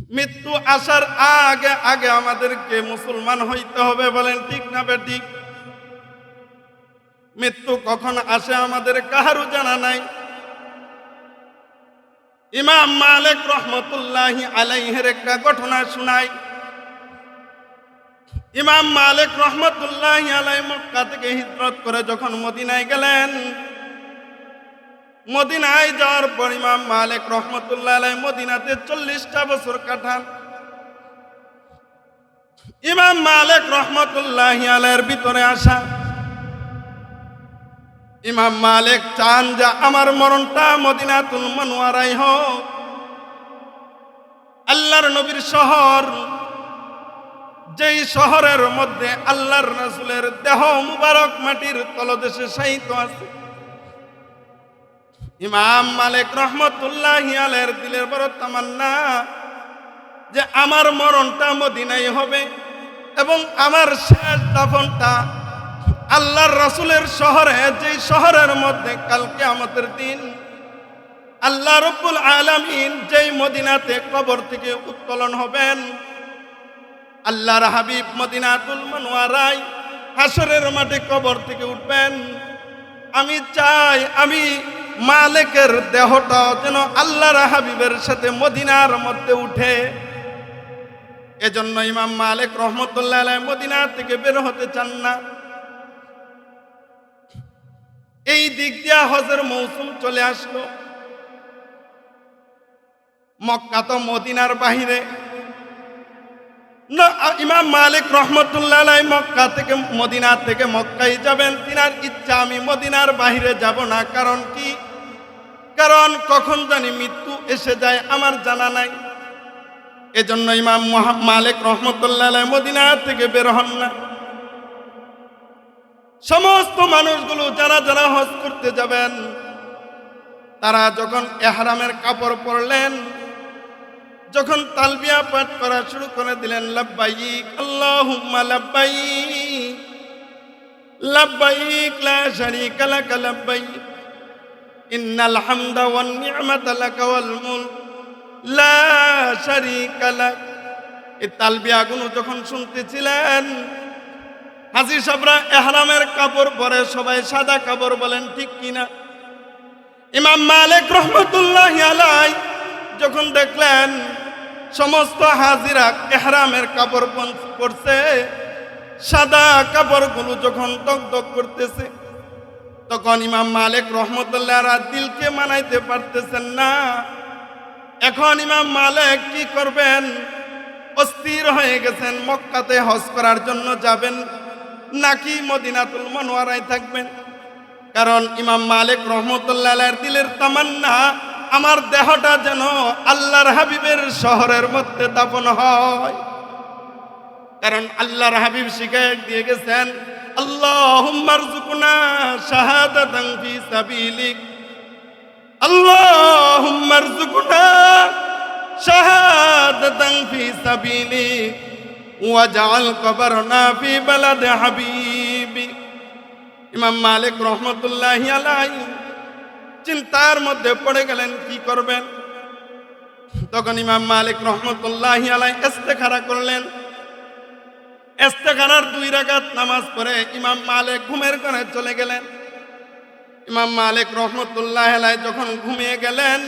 মৃত্যু আসার আগে আগে আমাদেরকে মুসলমান হইতে হবে, বলেন ঠিক না বেঠিক? মৃত্যু কখন আসে আমাদের কাহারও জানা নাই। ইমাম মালিক রহমতুল্লাহি আলাইহির একটা ঘটনা শুনাই। ইমাম মালিক রহমতুল্লাহি আলাইহি মক্কা থেকে হিজরত করে যখন মদিনায় গেলেন, মদিনায় যাওয়ার পর ইমাম মালিক রহমতুল্লাহি আলাইহি মদিনাতে 40টা বছর কাটান। ইমাম মালিক রহমতুল্লাহি আলাইহির ভিতরে আসা ইমাম মালিক চান যে আমার মরণটা মদিনাতুল মুনওয়ারায় হোক, আল্লাহর নবীর শহর, যেই শহরের মধ্যে আল্লাহর রাসূলের দেহ মুবারক মাটির তলদেশে শায়িত আছে। ইমাম মালিক রহমতুল্লাহি আলাইহির দিলের বড় তামান্না যে আমার মরণটা মদিনায় হবে এবং আমার শেষ দাফনটা আল্লাহর রাসূলের শহরে, যেই শহরের মধ্যে কাল কিয়ামতের দিন আল্লাহ রাব্বুল আলামিন যেই মদিনাতে কবর থেকে উত্তোলন হবেন, আল্লাহর হাবিব মদিনাতুল মুনওয়ারায় হাসরের মাঠে কবর থেকে উঠবেন। আমি চাই আমি মালিকের দেহটা যেন আল্লাহর হাবিবের সাথে মদিনার মধ্যে উঠে। এজন্য ইমাম মালিক রহমতুল্লাহ আলাইহি মদিনা থেকে বের হতে চান না। এই দিক দিয়া হজের মৌসুম চলে আসলো। মক্কা তো মদিনার বাহিরে না, ইমাম মালিক রহমতুল্লাহ আলাইহি মক্কা থেকে মদিনা থেকে মক্কায় যাবেন। তিনার ইচ্ছা আমি মদিনার বাহিরে যাব না। কারণ কি? কারণ কখন জানি মৃত্যু এসে যায় আমার জানা নাই। এজন্য ইমাম মালিক রহমতুল্লাহ আলাইহি মদিনা থেকে বের হন না। সমস্ত মানুষগুলো যারা যারা হজ করতে যাবেন, তারা যখন ইহরামের কাপড় পরলেন, যখন তালবিয়া পাঠ করা শুরু করে দিলেন, লাব্বাইক আল্লাহুম্মা লাব্বাইক লাব্বাইক লা শারীকা লাক লাব্বাইক ইন্নাল হামদা ওয়ান নি'মাতা লাক ওয়াল মুলক লা শারীকা লাক। এই তালবিয়াগুলো যখন শুনতেছিলেন, হাজী সাহেবরা ইহরামের কাপড় পরে সবাই সাদা কাপড়, বলেন ঠিক কিনা? ইমাম মালিক রহমতুল্লাহি আলাইহি যখন দেখলেন সমস্ত হাজিরা ইহরামের কাপড় পরছে, সাদা কাপড়গুলো যখন দগদগ করতেছে, তখন ইমাম মালিক রহমতুল্লাহ আলাইহি দিলকে মানাইতে পারতেছেন না। এখন ইমাম মালিক কি করবেন? অস্থির হয়ে গেছেন। মক্কাতে হজ করার জন্য যাবেন নাকি মদিনাতুল মুনওয়ারায় থাকবেন? কারণ ইমাম মালিক রহমতুল্লাহ আলাইহির দিলের তামান্না আমার দেহটা যেন আল্লাহর হাবিবের শহরের মধ্যে দাফন হয়। কারণ আল্লাহর হাবিব শিখায় দিয়ে গেছেন, আল্লাহুম্মা রযুকনা শাহাদাতান ফি সাবিলিক, আল্লাহুম্মা রযুকনা শাহাদাতান ফি সাবিলিক ওয়াজআল কবরনা ফি বালাদি হাবিবি। ইমাম মালিক রহমতুল্লাহি আলাইহি চিন্তার মধ্যে পড়ে গেলেন, কি করবেন? তখন ইমাম মালিক রহমতুল্লাহি আলাইহি ইস্তেখারা করলেন। ইস্তেখারার 2 রাকাত নামাজ পড়ে ইমাম মালিক ঘুমের ঘরে চলে গেলেন। ইমাম মালিক রহমতুল্লাহি আলাইহি যখন ঘুমিয়ে গেলেন,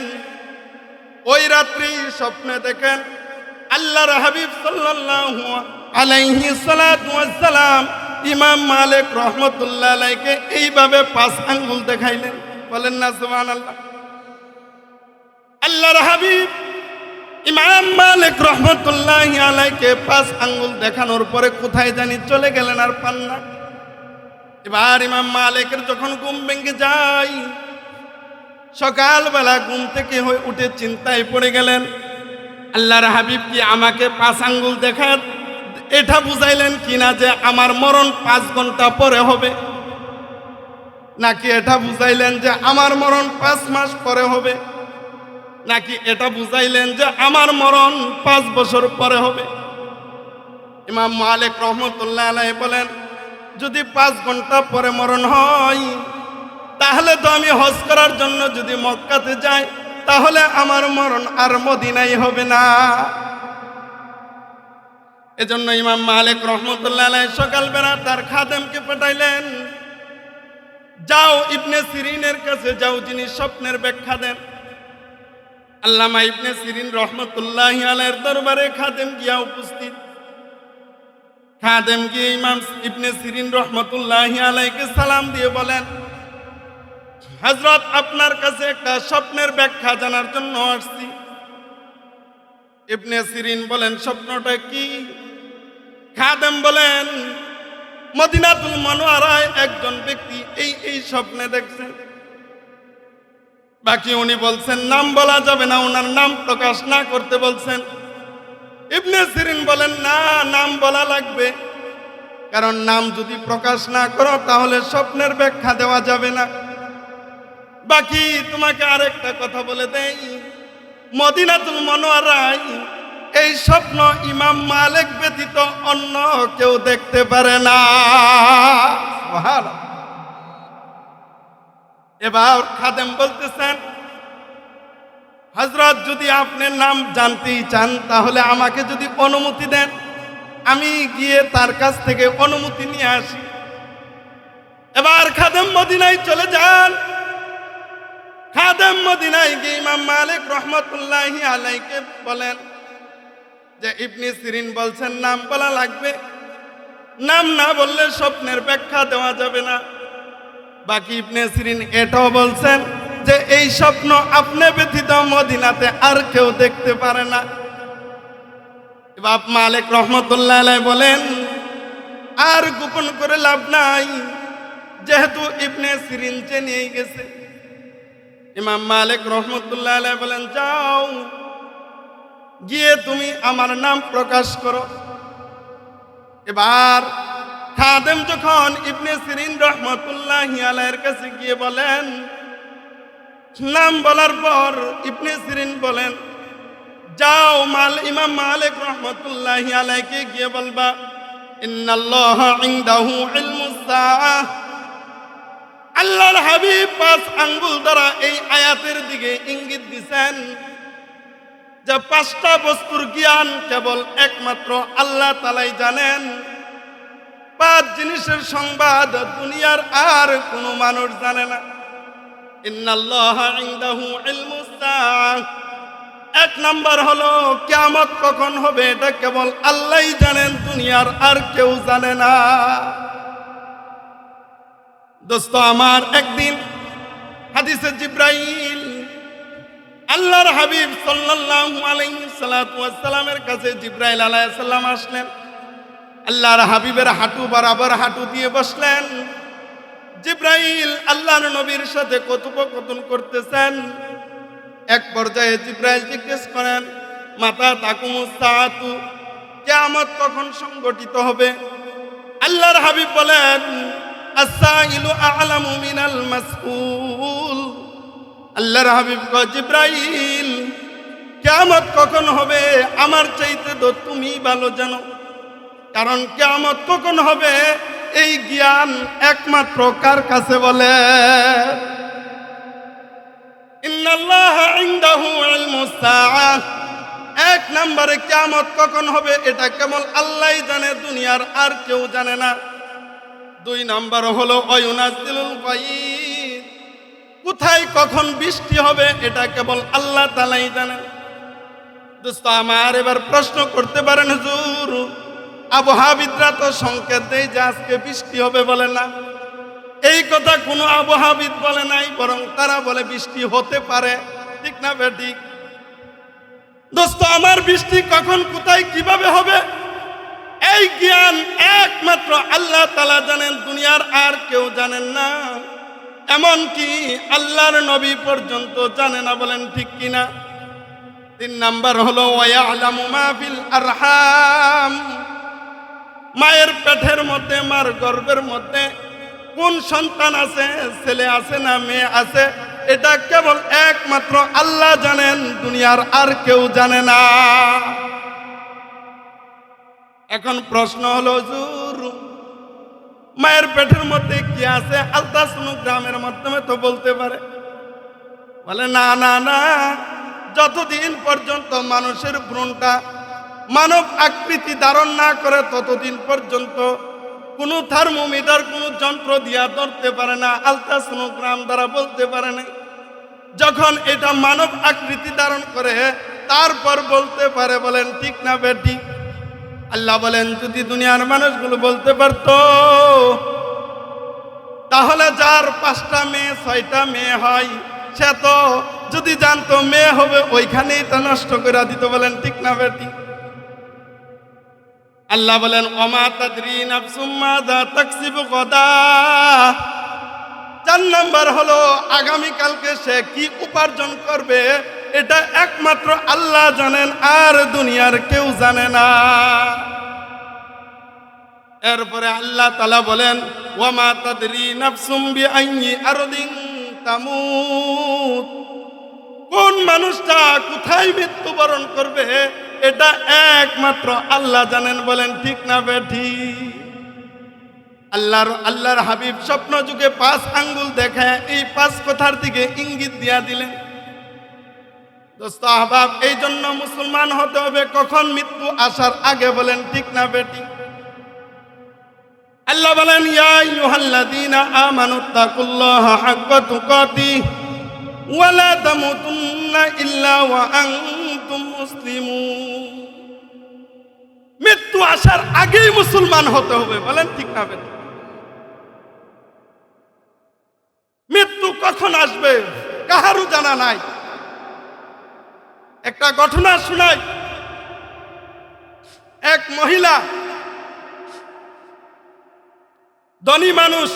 ওই রাত্রি স্বপ্নে দেখেন আল্লাহর হাবিব সাল্লাল্লাহু আলাইহি সাল্লাতু ওয়াস সালাম ইমাম মালিক রহমতুল্লাহ আলাইহিকে এইভাবে 5 আঙ্গুল দেখাইলেন। বলেন না সুবহানাল্লাহ। আল্লাহর হাবিব ইমাম মালিক রহমতুল্লাহি আলাইহিকে 5 আঙ্গুল দেখানোর পরে কোথায় জানি চলে গেলেন, আর পান না। এবার ইমাম মালিকের যখন ঘুম ভেঙে যায়, সকালবেলা ঘুম থেকে হয়ে উঠে চিন্তায় পড়ে গেলেন, আল্লাহর হাবিব কি আমাকে 5 আঙ্গুল দেখা এটা বুঝাইলেন কিনা যে আমার মরণ 5 ঘন্টা পরে হবে, নাকি এটা বুঝাইলেন যে আমার মরণ 5 মাস পরে হবে, নাকি এটা বুঝাইলেন যে আমার মরণ 5 বছর পরে হবে? ইমাম মালিক রহমতুল্লাহ আলাইহি বলেন, যদি 5 ঘন্টা পরে মরণ হয়, তাহলে তো আমি হজ করার জন্য যদি মক্কাতে যাই, তাহলে আমার মরণ আর মদিনায় হবে না। এজন্য ইমাম মালিক রহমতুল্লাহ আলাইহি সকালবেলা তার খাদেমকে পাঠাইলেন, যাও ইবনে সিরিনের কাছে যাও, যিনি স্বপ্নের ব্যাখ্যা দেন। আল্লামা ইবনে সিরিন রহমতুল্লাহি আলাইহির দরবারে খাদেম গিয়া উপস্থিত। খাদেম গিয়ে ইমাম ইবনে সিরিন রহমতুল্লাহি আলাইহিকে সালাম দিয়ে বলেন, হযরত আপনার কাছে একটা স্বপ্নের ব্যাখ্যা জানার জন্য আসছি। ইবনে সিরিন বলেন, স্বপ্নটা কি? খাদেম বলেন, মদিনাতুল মুনাওয়ারায় একজন ব্যক্তি এই স্বপ্নে দেখছেন। বাকি উনি বলছেন নাম বলা যাবে না, ওনার নাম প্রকাশ না করতে বলছেন। ইবনে সিরিন বলেন, না, নাম বলা লাগবে, কারণ নাম যদি প্রকাশ না করো তাহলে স্বপ্নের ব্যাখ্যা দেওয়া যাবে না। বাকি তোমাকে আরেকটা কথা বলে দেই, মদিনাতুল মুনাওয়ারায় এই স্বপ্ন ইমাম মালিক ব্যতীত অন্য কেউ দেখতে পারে না। সুবহানাল্লাহ। এবার খাদেম বলতেছেন, হযরত যদি আপনি নাম জানতেই চান তাহলে আমাকে যদি অনুমতি দেন, আমি গিয়ে তার কাছ থেকে অনুমতি নিয়ে আসি। এবার খাদেম মদিনায় চলে যান। খাদেম মদিনায় গিয়ে ইমাম মালিক রহমতুল্লাহি আলাইহিকে বলেন যে ইবনে সিরিন বলছেন নাম বলা লাগবে, নাম না বললে স্বপ্নের ব্যাখ্যা দেওয়া যাবে না। বাকি ইবনে সিরিন এটাও বলছেন যে এই স্বপ্ন আপনি ব্যতীত মদিনাতে আর কেউ দেখতে পারে না। ইমাম মালিক রহমতুল্লাহ আলাইহি বলেন, আর গোপন করে লাভ নাই, যেহেতু ইবনে সিরিন জেনে গেছে। ইমাম মালিক রহমতুল্লাহ আলাইহি বলেন, যাও গিয়ে তুমি আমার নাম প্রকাশ করো। এবার খাদেম যখন ইবনে সিরিন রহমতুল্লাহি আলাইহির কাছে গিয়ে বলেন, নাম বলার পর ইবনে সিরিন বলেন, যাও ইমাম মালিক রহমতুল্লাহি আলাইহিকে গিয়ে বলবা, ইন্নাল্লাহা ইনদাহু ইলমুস সাআহ। আল্লাহর হাবিব 5 আঙ্গুল দ্বারা এই আয়াতের দিকে ইঙ্গিত দিয়েছেন যে 5টা বস্তুর জ্ঞান কেবল একমাত্র আল্লাহ তাআলাই জানেন। 5 জিনিসের সংবাদ দুনিয়ার আর কোনো মানুষ জানে না। ইন্নাল্লাহা ইনদাহু ইলমুস সাআহ, 1 নাম্বার হলো কিয়ামত কখন হবে এটা কেবল আল্লাহই জানেন, দুনিয়ার আর কেউ জানে না। দোস্ত আমার, একদিন হাদিসে জিব্রাইল আল্লাহর হাবিব সাল্লাল্লাহু আলাইহি ওয়াসাল্লামের কাছে জিব্রাইল আলাইহিস সালাম আসলেন। আল্লাহর হাবিবের হাঁটু বরাবর হাঁটু দিয়ে বসলেন। জিব্রাইল আল্লাহর নবীর সাথে কথোপকথন করতেছেন। এক পর্যায়ে জিব্রাইল জিজ্ঞেস করেন, মাতা তাকুমুস সাআতু, কিয়ামত কখন সংগঠিত হবে? আল্লাহর হাবিব বলেন, আস-সাইলু আ'লামু মিনাল মাসউল। আল্লাহর হাবিব কয়, জিব্রাইল, কিয়ামত কখন হবে আমার চাইতে তো তুমি ভালো জানো, কারণ কিয়ামত কখন হবে এই জ্ঞান একমাত্র কার কাছে বলে? ইন্নাল্লাহা ইনদাহু ইলমুস সাআহ, 1 নম্বরে কিয়ামত কখন হবে এটা কেবল আল্লাহই জানে, দুনিয়ার আর কেউ জানে না। 2 নম্বর হলো ওয়ায়ুনাজ্জিলুল গায়ব, কোথায় কখন বৃষ্টি হবে এটা কেবল আল্লাহ তাআলাই জানেন। দোস্ত আমার, এবার প্রশ্ন করতে পারেন, হুজুর আবহাওয়াবিদরা তো সংকেত দেয় যে আজকে বৃষ্টি হবে, বলে না? এই কথা কোনো আবহাওয়াবিদ বলে নাই, বরং তারা বলে বৃষ্টি হতে পারে। ঠিক না বেঠিক? দোস্ত আমার, বৃষ্টি কখন কোথায় কিভাবে হবে এই জ্ঞান একমাত্র আল্লাহ তাআলা জানেন, দুনিয়ার আর কেউ জানেন না। এমনকি আল্লাহর নবী পর্যন্ত জানে না, বলেন ঠিক কিনা? 3 নাম্বার হলো ওয়ায়ালামু মা ফিল আরহাম, মায়ের পেটের মধ্যে, মার গর্ভের মধ্যে কোন সন্তান আছে, ছেলে আছে না মেয়ে আছে, এটা কেবল একমাত্র আল্লাহ জানেন, দুনিয়ার আর কেউ জানে না। এখন প্রশ্ন হলো, হুজুর মায়ের পেটের মধ্যে কি আছে আলট্রাসোনোগ্রামের মাধ্যমে তো বলতে পারে। বলে না না না, যতদিন পর্যন্ত মানুষের ভ্রূণটা মানব আকৃতি ধারণ না করে ততদিন পর্যন্ত কোনো থার্মোমিটার, কোনো যন্ত্র দিয়া ধরতে পারে না, আলট্রাসোনোগ্রাম দ্বারা বলতে পারে না। যখন এটা মানব আকৃতি ধারণ করে তারপর বলতে পারে। বলেন ঠিক না বেটি? আল্লাহ বলেন যদি দুনিয়ার মানুষগুলো বলতে পারতো, তাহলে যার 5টা মেয়ে 6টা মেয়ে হয়, সে তো যদি জানতো মেয়ে হবে ওইখানেই তা নষ্ট করে দিত। বলেন ঠিক না বেটি? আল্লাহ বলেন ওমা তাদরি নাফসুম মাযা তাকসিবু গাদা। 4 নাম্বার হলো আগামীকালকে সে কি উপার্জন করবে এটা একমাত্র আল্লাহ জানেন, আর দুনিয়ার কেউ জানে না। এরপরে আল্লাহ তাআলা বলেন ওয়ামা তাদরি নাফসুম বিআইয়ি আরদিন তামুত। কোন মানুষটা কোথায় মৃত্যুবরণ করবে এটা একমাত্র আল্লাহ জানেন। বলেন ঠিক না বেঠি? আল্লাহর হাবিব স্বপ্ন যুগে 5 আঙ্গুল দেখায় এই 5 কথার দিকে ইঙ্গিত দিয়া দিলেন। দোস্ত আহবাব, এই জন্য মুসলমান হতে হবে কখন? মৃত্যু আসার আগে। বলেন ঠিক না বেটি? আল্লাহ বলেন ইয়া আইয়ুহাল্লাযীনা আমানুত্তাকুল্লাহা হাক্কা তুকাতিহি ওয়া লা তামুতুন্না ইল্লা ওয়া আনতুম মুসলিমুন। মৃত্যু আসার আগেই মুসলমান হতে হবে। বলেন ঠিক না বেটি? মৃত্যু কখন আসবে কাহারও জানা নাই। একটা ঘটনা শোনাই। এক মহিলা, ধনী মানুষ,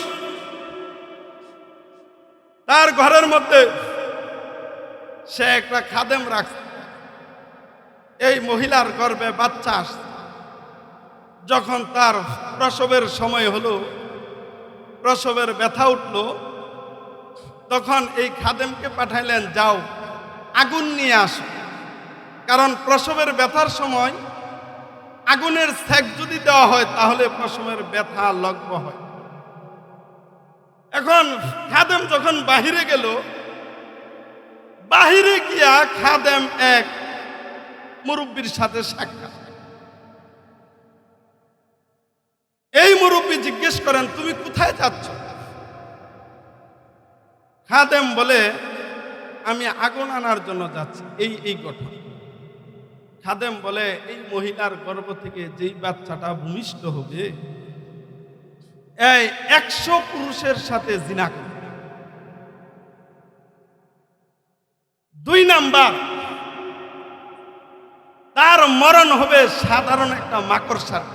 তার ঘরের মধ্যে সে একটা খাদেম রাখছে। এই মহিলার গর্ভে বাচ্চা আসছে। যখন তার প্রসবের সময় হলো, প্রসবের ব্যথা উঠল, তখন এই খাদেমকে পাঠাইলেন, যাও আগুন নিয়ে আসো। কারণ প্রসবের ব্যথার সময় আগুনের সেক যদি দেওয়া হয় তাহলে প্রসবের ব্যথা লঘু হয়। এখন খাদেম যখন বাহিরে গেল, বাহিরে গিয়া খাদেম এক মুরব্বীর সাথে সাক্ষাৎ। এই মুরব্বী জিজ্ঞেস করেন তুমি কোথায় যাচ্ছ? খাদেম বলে আমি আগুন আনার জন্য যাচ্ছি। এই ঘটনা। খাদেম বলে এই মহিলার গর্ভ থেকে যেই বাচ্চাটা ভূমিষ্ঠ হবে এই 100 পুরুষের সাথে জিনা করবে। 2 নাম্বার, তার মরণ হবে সাধারণ একটা মাকড়সার,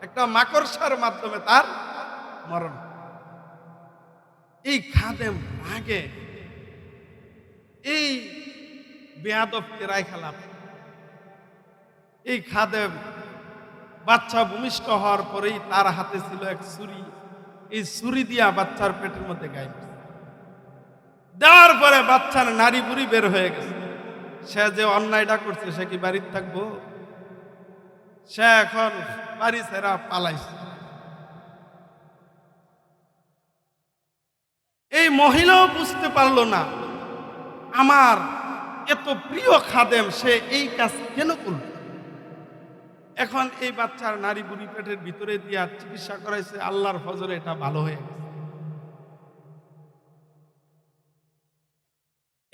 একটা মাকড়সার মাধ্যমে তার মরণ। এই খাদেম আগে এই বেয়াদবকে রাইখালাম। এই খাদেম বাচ্চা ভূমিষ্ঠ হওয়ার পরেই তার হাতে ছিল এক ছুরি। এই ছুরি দিয়া বাচ্চার পেটের মধ্যে গাইল দেওয়ার পরে বাচ্চার নাড়ি বুড়ি বের হয়ে গেছে। সে যে অন্যায়টা করছে সে কি বাড়িতে থাকবো? সে এখন বাড়ি ছেড়া পালাইছে। এই মহিলাও বুঝতে পারলো না আমার এত প্রিয় খাদেম সে এই কাজ কেন করল। এখন এই বাচ্চার নারী বুড়ি পেটের ভিতরে দিয়া চিকিৎসা করাইছে, আল্লাহর ফজরে এটা ভালো হয়ে গেছে।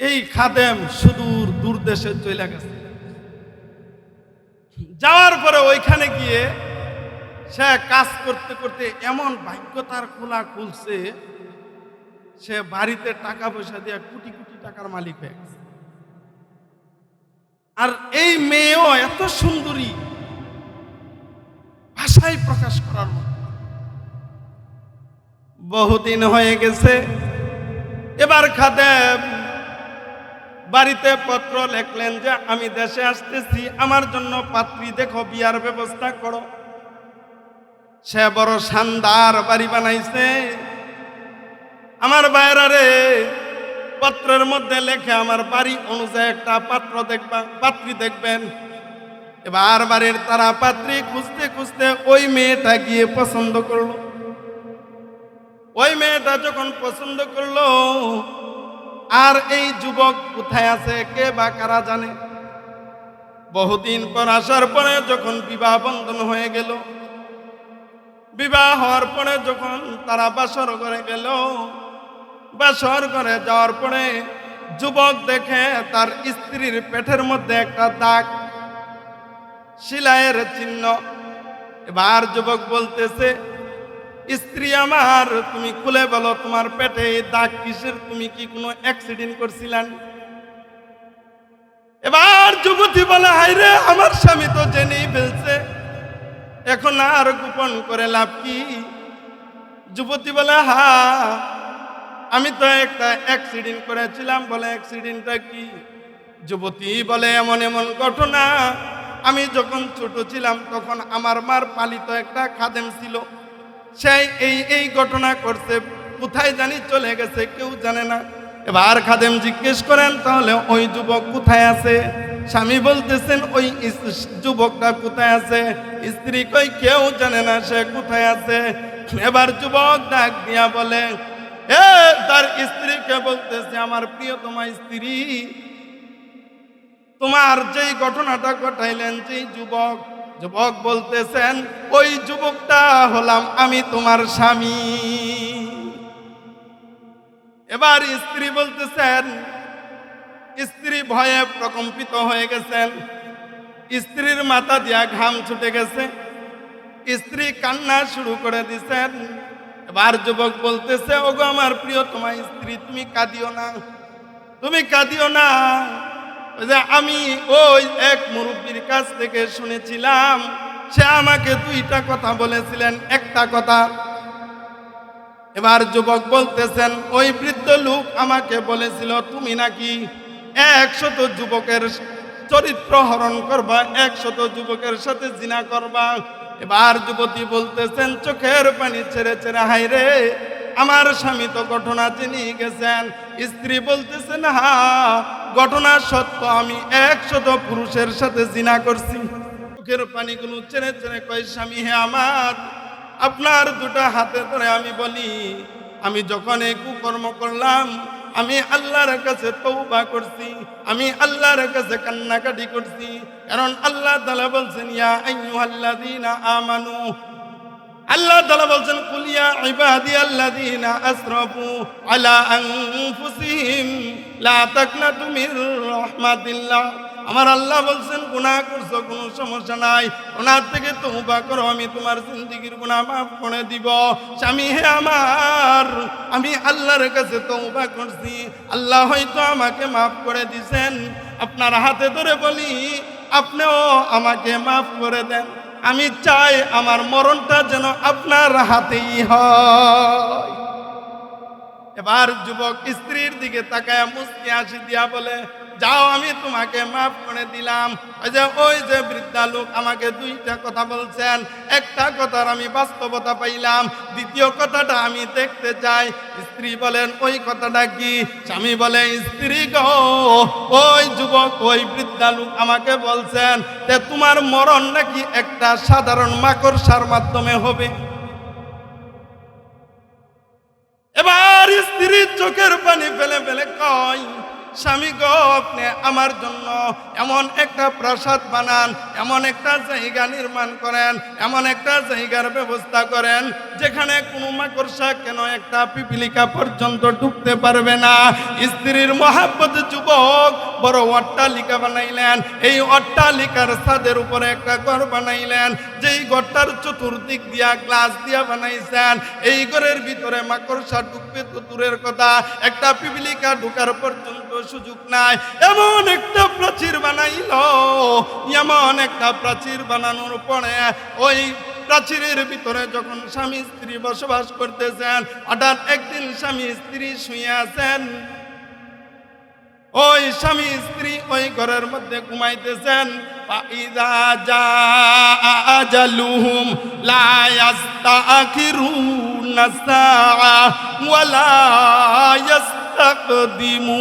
এই খাদেম সুদূর দূর দেশে চলে গেছে। যাওয়ার পরে ওইখানে গিয়ে সে কাজ করতে করতে এমন ভাগ্য তার খোলা খুলছে, সে বাড়িতে টাকা পয়সা দিয়ে কোটি কোটি টাকার মালিক হয়ে গেছে। আর এই মেয়েও এত সুন্দরী, ভাষায় প্রকাশ করার মতো। বহুদিন হয়ে গেছে। এবার খাদেম বাড়িতে পত্র লেখলেন যে আমি দেশে আসতেছি, আমার জন্য পাত্রী দেখো, বিয়ার ব্যবস্থা করো। সে বড় শানদার বাড়ি বানাইছে। আমার বাইরা রে, পত্রের মধ্যে লেখে আমার বাড়ি অনুযায়ী একটা পাত্র দেখবা, পাত্রী দেখবেন। এবার বাড়ির তারা পাত্রী খুঁজতে খুঁজতে ওই মেয়েটা গিয়ে পছন্দ করলো। ওই মেয়েটা যখন পছন্দ করলো, আর এই যুবক কোথায় আছে কে বা কারা জানে। বহুদিন পর আসার পরে যখন বিবাহ বন্ধন হয়ে গেল, বিবাহ হওয়ার পরে যখন তারা বাসর ঘরে গেল, বাসর ঘরে যাওয়ার পরে যুবক দেখে তার স্ত্রীর পেটের মধ্যে একটা দাগ, সেলাইয়ের চিহ্ন। এবার যুবক বলতেছে, স্ত্রী আমার, তুমি খুলে বলো তোমার পেটে এই দাগ কিসের? তুমি কি কোনো অ্যাক্সিডেন্ট করছিলেন? এবার যুবতী বলে, হায়রে, আমার স্বামী তো জেনেই ফেলছে, এখন আর গোপন করে লাভ কি? যুবতী বলে, হ্যাঁ, আমি তো একটা অ্যাক্সিডেন্ট করেছিলাম। বলে, অ্যাক্সিডেন্টটা কি? যুবতী বলে, এমন এমন ঘটনা, আমি যখন ছোট ছিলাম তখন আমার মার পালিত একটা খাদেম ছিল, সেই এই ঘটনা করছে, কোথায় জানি চলে গেছে, কেউ জানে না। এবার খাদেম জিজ্ঞেস করেন, তাহলে ওই যুবক কোথায় আছে? স্বামী বলতেছেন, ওই যুবকটা কোথায় আছে? স্ত্রী কই, কেউ জানে না সে কোথায় আছে। এবার যুবক ডাক দিয়া বলে, তার স্ত্রীকে বলতেছে, আমার প্রিয়তমা স্ত্রী, তোমার যেই ঘটনাটা ঘটাইলেন, যেই যুবক, যুবক বলতেছেন, ওই যুবকটা হলাম আমি, তোমার স্বামী। এবার স্ত্রী বলতেছেন, স্ত্রী ভয়ে প্রকম্পিত হয়ে গেছেন, স্ত্রীর মাথা দিয়া ঘাম ছুটে গেছে, স্ত্রী কান্না শুরু করে দিছেন। এবার যুবক বলতেছে, ওগো আমার প্রিয়তমা স্ত্রী, তুমি কাঁদিও না, তুমি কাঁদিও না। যে আমি ওই এক মুরব্বীর কাছ থেকে শুনেছিলাম, সে আমাকে দুইটা কথা বলেছিলেন, একটা কথা। এবার যুবক বলতেছেন, ওই বৃদ্ধ লোক আমাকে বলেছিল, তুমি নাকি 100 যুবকের চরিত্র হরণ করবা, 100 যুবকের সাথে জিনা করবা। এবার যুবতী বলতেছেন, চোখের পানি ছেড়ে ছেড়ে, হায়রে, আমার স্বামী তো ঘটনা জেনে গেছেন। স্ত্রী বলতেছেন, হ্যাঁ, ঘটনা সত্য, আমি 100 পুরুষের সাথে জিনা করছি। চোখের পানিগুলো ছেড়ে ছেড়ে কয়, স্বামী হে আমার, আপনার দুটো হাতে ধরে আমি বলি, আমি যখন এই কুকর্ম করলাম, আমি আল্লাহর কাছে তওবা করছি, আমি আল্লাহর কাছে কান্নাকাটি করছি। কারণ আল্লাহ তাআলা বলছেন, ইয়া আইয়ুহাল্লাযীনা আমানু, আল্লাহ তাআলা বলছেন, কুল ইয়া ইবাদিয়াল্লাযীনা আসরাফু আলা আনফুসিহিম লা তাকনাতু মির রাহমাতিল্লাহ। আমার আল্লাহ বলছেন, গুনাহ করছো, কোনো সমস্যা নাই, গুনাহ থেকে তওবা করো, আমি তোমার জিন্দেগীর গুনাহ মাফ করে দিব। স্বামী হে আমার, আমি আল্লাহর কাছে তওবা করছি, আল্লাহ হয়তো আমাকে মাফ করে দিবেন। আপনার হাতে ধরে বলি, আপনিও আমাকে মাফ করে দেন। আমি চাই আমার মরণটা যেন আপনার হাতেই হয়। এবার যুবক স্ত্রীর দিকে তাকায় মুচকি হাসি দিয়া বলে, যাও, আমি তোমাকে মাফ করে দিলাম। ওই যে বৃদ্ধা লোক আমাকে দুইটা কথা বলছেন, একটা কথার আমি বাস্তবতা পাইলাম, দ্বিতীয় কথাটা আমি দেখতে চাই। স্ত্রী বলেন, ওই কথাটা কি? স্বামী বলে, স্ত্রী গো, ওই যুবক, ওই বৃদ্ধা লোক আমাকে বলছেন যে তোমার মরণ নাকি একটা সাধারণ মাকড়সার মাধ্যমে হবে। এবার স্ত্রী চোখের পানি ফেলে ফেলে কয়, স্বামী গো, আপনি আমার জন্য এমন একটা প্রাসাদ বানান, এমন একটা জায়গা নির্মাণ করেন, এমন একটা জায়গার ব্যবস্থা করেন যেখানে কোনো মাকড়সা কেন একটা পিপিলিকা পর্যন্ত ঢুকতে পারবে না। স্ত্রীর মহাব্বত যুবক বড় অট্টালিকা বানাইলেন, এই অট্টালিকার ছাদের উপরে একটা ঘর বানাইলেন, যেই ঘরটার চতুর্দিক দিয়া গ্লাস দিয়া বানাইছেন। এই ঘরের ভিতরে মাকড়সা ঢুকবে তো দূরের কথা, একটা পিপিলিকা ঢুকার পর্যন্ত সুযোগ নাই। এমন একটা প্রাচীর বানাইল, এমন একটা প্রাচীর বানানোর পরে ওই প্রাচীরের ভিতরে যখন স্বামী স্ত্রী বসবাস করতেছেন, হঠাৎ একদিন স্বামী স্ত্রী শুয়ে আছেন, ওই স্বামী স্ত্রী ওই ঘরের মধ্যে ঘুমাইতেছেন। ফাইযা জাআ আজালুহুম লা ইস্তাখিরুনা সাআ ওয়া লা ইস্তাকদিমুন।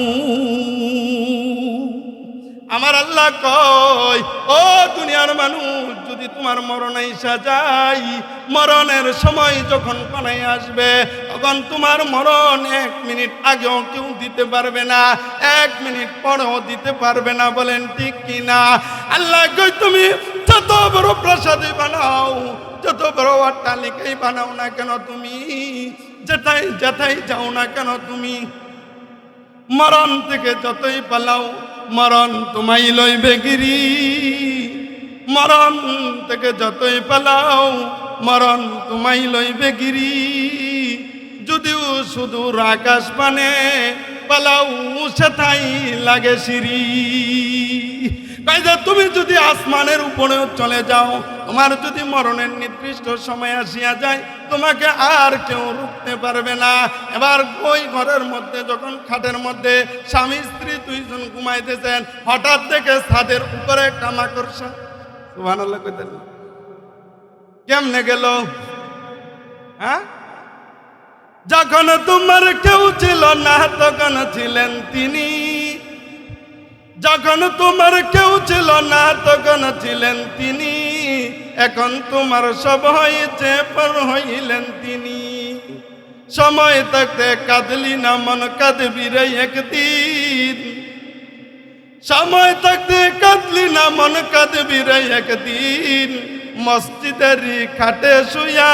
আমার আল্লাহ কয়, ও দুনিয়ার মানুষ, যদি তোমার মরণ আইসা যায়, মরণের সময় যখন কোনায় আসবে, তখন তোমার মরণ 1 মিনিট আগেও কেউ দিতে পারবে না, 1 মিনিট পরেও দিতে পারবে না। বলেন ঠিক কিনা? আল্লাহ কয়, তুমি যত বড় প্রাসাদই বানাও, যত বড় অট্টালিকাই বানাও না কেন, তুমি যেটাই যেটাই যাও না কেন, তুমি মরণ থেকে যতই পালাও, মরণ তোমায় লইবে গিরি। মরণ থেকে যতই পালাও, মরণ তোমায় লইবে গিরি। যদিও সুদূর আকাশ পানে পালাও, সেটাই লাগে সিঁড়ি। কাজে তুমি যদি আসমানের উপরেও চলে যাও, তোমার যদি মরণের নির্দিষ্ট সময় আসিয়া যায়, তোমাকে আর কেউ রুখতে পারবে না। এবার ওই ঘরের মধ্যে যখন খাটের মধ্যে স্বামী স্ত্রী 2 জন ঘুমাইতেছেন, হঠাৎ দেখে ছাদের উপরে একটা মাকড়সা, সুবহানাল্লাহ কইতেন, কেমনে গেল? হ্যাঁ, যখন তোমার কেউ ছিল না তখন ছিলেন তিনি, যখন তোমার কেউ ছিল না তখন ছিলেন তিনি, এখন তোমার সব হয়েছে, পর হইলেন তিনি। সময় থাকতে কাঁদলি না মন, কাঁদবি রে একদিন। সময় থাকতে কাঁদলি না মন, কাঁদবি রে একদিন। মসজিদের খাটে শুয়া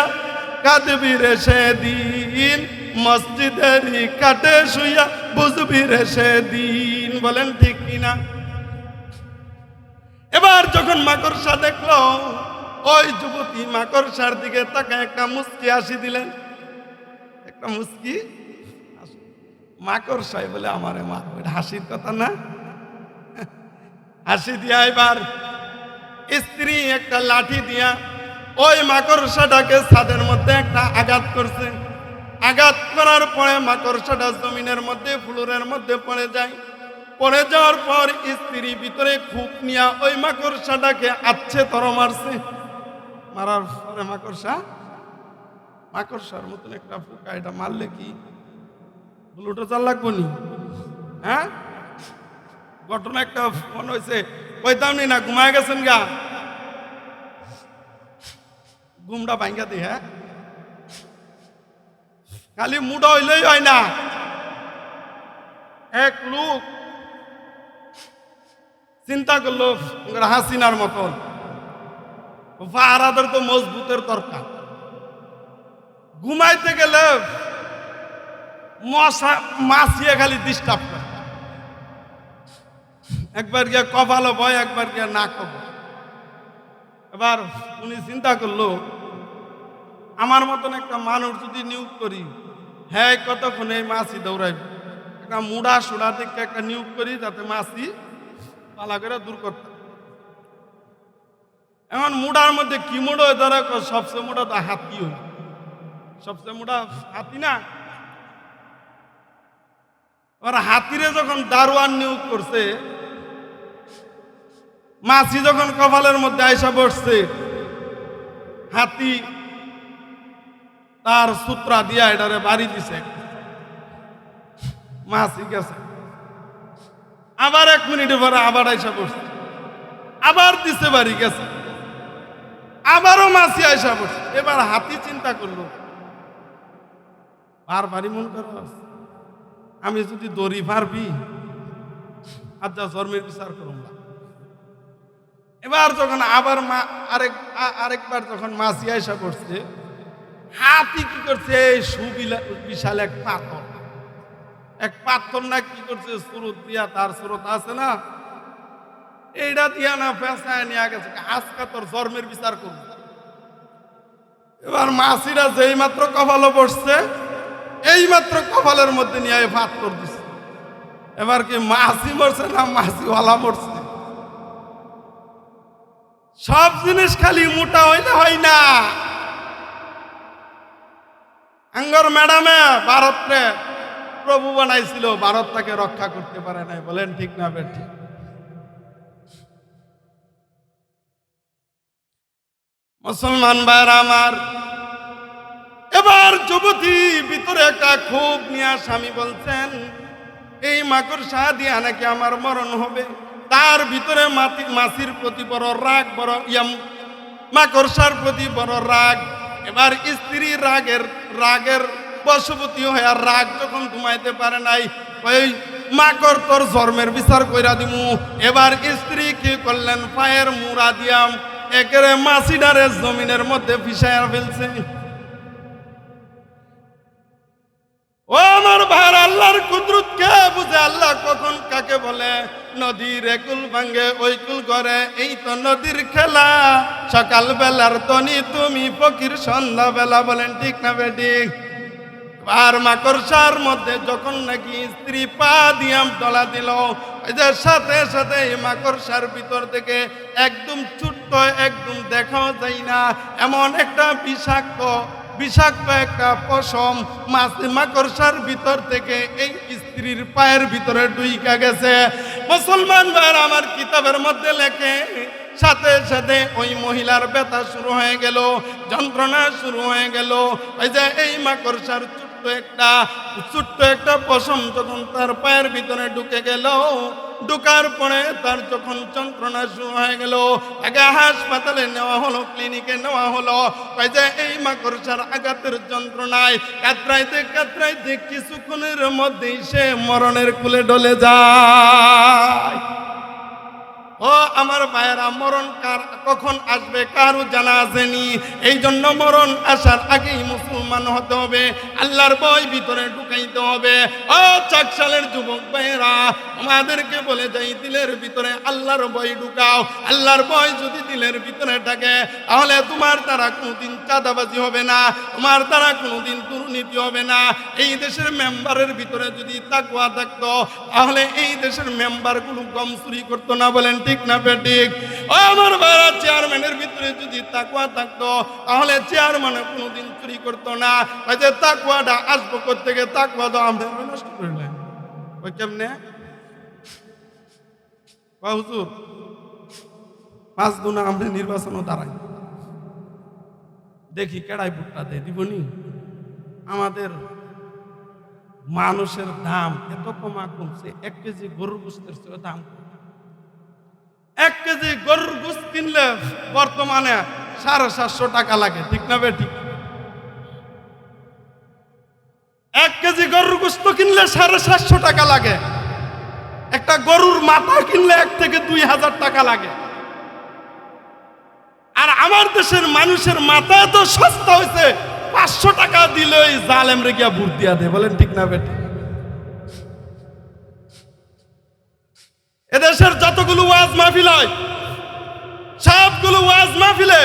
কাঁদবি রে সেদিন, মসজিদের খাটে শুয়া বুঝবি রে সেদিন। বলেন ঠিক কিনা? এবার যখন মাকড়সা দেখলো, ওই যুবতী মাকড়সার দিকে তাকায় একটা মুস্কি হাসি দিলেন, একটা মুস্কি। মাকড়সাই বলে আমারে মার, ওইটা হাসির কথা না। হাসি দিয়া এবার স্ত্রী একটা লাঠি দিয়া ওই মাকড়সাটাকে ছাদের মধ্যে একটা আঘাত করছে। আঘাত করার পরে মাকড়সাটা জমিনের মধ্যে, ফ্লোরের মধ্যে পড়ে যায়। পড়ে যাওয়ার পর স্ত্রী ভিতরে খুব নিয়া ওই মাকড়সাটাকে আচ্ছে তর মারছে। মারার পরে মাকড়সার মতন একটা পোকা, এটা মারলে কি বুলুটো চাল লাগবো নি? হ্যাঁ, ঘটনা একটা ফোন হয়েছে, কইতাম নি না, ঘুমায় গেছেন গা, ঘুমটা ভাঙ্গা দি। হ্যাঁ, খালি মুডা হইলেই হয় না। এক লোক চিন্তা করলো, হাসিনার মতন ফাহারাদের তো মজবুতের দরকার। ঘুমাইতে গেলে মশা মাছিয়ে খালি ডিস্টার্ব করে, একবার গিয়া কপালও ভয়, একবার গিয়া নাক ভয়। এবার উনি চিন্তা করলো, আমার মতন একটা মানুষ যদি নিয়োগ করি, হ্যাঁ কতক্ষণে মাছি দৌড়াইবে, একটা মুড়া সুড়া থেকে একটা নিয়োগ করি, যাতে মাছি পালা করে দূর করতে। এখন মুড়ার মধ্যে কি মুড়ো ধরে, সবচেয়ে মোটা তো হাতি হই, সবচেয়ে মোটা হাতি না। ওরা হাতিরে যখন দারোয়ান নিয়োগ করছে, মাছি যখন কপালের মধ্যে আইসা বসছে, হাতি তার সূত্রা দিয়া এটারে বাড়ি দিছে, মাছি গেছে। আবার 1 মিনিটের পরে আবার আইসা বসছে, আবার দিছে বাড়ি গেছে, আবারও মাছি আইসা বসছে। এবার হাতি চিন্তা করলো, বারবারই মন করো, আমি যদি দড়ি পারবি আচ্ছা জন্মের বিচার করুন না। এবার যখন আবার আরেকবার যখন মাছি আইসা পড়ছে, হাতি কি করছে, বিশাল এক পাথর না কি করছে, সুরত দিয়া, তার সুরত আছে না, এইটা দিয়া না পেঁচায় নিয়ে গেছে, আজকে তোর জন্মের বিচার করব। এবার মাছিরা যেই মাত্র কপালে বসছে, এই মাত্র কপালের মধ্যে নিয়ে পাথর দিচ্ছে। এবার কি মাছি মরছে না মাছিওয়ালা মরছে? সব জিনিস খালি মোটা হইলে হয় না। আঙ্গর ম্যাডামে ভারতরে প্রভু বানাইছিল, ভারত তাকে রক্ষা করতে পারে নাই। বলেন ঠিক না বেঠিক? মুসলমান ভাইরা আমার, এবার যুবতী ভিতরে একটা ক্ষোভ নিয়ে স্বামী বলছেন, এই মাকড়সা দিয়া নাকি আমার মরণ হবে, তার ভিতরে মাছির প্রতি বড় রাগ, বড় মাকড়সার প্রতি বড় রাগ। এবার স্ত্রী রাগের বশবতী হয়ে রাগ যখন ঘুমাইতে পারে নাই, ওই মাকড় তোর জন্মের বিচার কইরা দিমু। এবার স্ত্রী কি করলেন, পায়ের মুড়া দিয়াম একেরে মাছিডারে জমিনের মধ্যে ফিসাইয়া ফেলছে। ও আমার ভাইয়ের, আল্লাহর কুদরত কে বুঝে? আল্লাহ কখন কাকে বলে? নদীর একুল ভাঙ্গে ওই কুল করে, এই তো নদীর খেলা। সকাল বেলার তনি তুমি ফকির সন্ধ্যা বেলা, বলেন ঠিক না বেঠিক? আর মাকড়সার মধ্যে যখন নাকি স্ত্রী পা দিয়াম ডলা দিল, এই যে সাথে সাথে এই মাকড়সার ভিতর থেকে একদম ছোট্ট, একদম দেখাও যায় না এমন একটা বিষাক্ত একটা পশম মাকড়সার ভিতর থেকে এই স্ত্রীর পায়ের ভিতরে ঢুইকা গেছে। মুসলমান ভাইরা আমার, কিতাবের মধ্যে লেখে সাথে সাথে ওই মহিলার ব্যথা শুরু হয়ে গেল, যন্ত্রণা শুরু হয়ে গেল। ওই যে এই মাকড়সার ছোট্ট একটা পশম যখন তার পায়ের ভিতরে ঢুকে গেল, ঢুকার পরে তার যখন যন্ত্রণা শুরু হয়ে গেল, আগে হাসপাতালে নেওয়া হলো, ক্লিনিকে নেওয়া হলো। ওই যে এই মাকড়সার আঘাতের যন্ত্রণায় কাতরাইতে কিছুক্ষণের মধ্যেই সে মরণের কুলে ডলে যায়। ও আমার ভাইয়েরা, মরণ কখন আসবে কারো জানা আসেনি। এই জন্য মরণ আসার আগেই মুসলমান হতে হবে, আল্লাহর ভয় ভিতরে ঢুকাইতে হবে। ও চাকশালের যুবক ভাইয়েরা, আমাদেরকে বলে যাই, দিলের ভিতরে আল্লাহর ভয় ঢুকাও। আল্লাহর ভয় যদি দিলের ভিতরে থাকে, তাহলে তোমার দ্বারা কোনোদিন চাঁদাবাজি হবে না, তোমার দ্বারা কোনোদিন দুর্নীতি হবে না। এই দেশের মেম্বারের ভিতরে যদি তাকওয়া থাকতো, তাহলে এই দেশের মেম্বারগুলো গম চুরি করতো না, বলেন ঠিক না বেঠিক? ও আমার ভাইরা, চেয়ারম্যানের ভিতরে যদি তাকওয়া থাকতো, তাহলে চেয়ারম্যান কোনোদিন চুরি করতো না। ওই যে তাকওয়াটা আসবো কোত্থেকে? তাকওয়া তো আমরা নষ্ট করলেন। ওই কেমনে হুজুর 5 গুণা আমরা নির্বাচনও দাঁড়াই, দেখি কেডাই ভোটটা দেয় দিবনি। আমাদের মানুষের দাম এত কমছে, 1 কেজি গরুর গোস্তের চেয়ে দাম। 1 কেজি গরুর গোস্ত কিনলে বর্তমানে 750 টাকা লাগে, ঠিক না বেঠিক? 1 কেজি গরুর গোস্ত কিনলে 750 টাকা লাগে। একটা গরুর মাথা কিনলে 1 থেকে 2000 টাকা লাগে। আর আমার দেশের মানুষের মাথা এত সস্তা হয়েছে, 500 টাকা দিলে ওই জালেম রে গিয়া ভোট দিয়া দেয়, বলেন ঠিক না বেঠিক? এদেশের যতগুলো ওয়াজ মাহফিল হয়, সবগুলো ওয়াজ মাহফিলে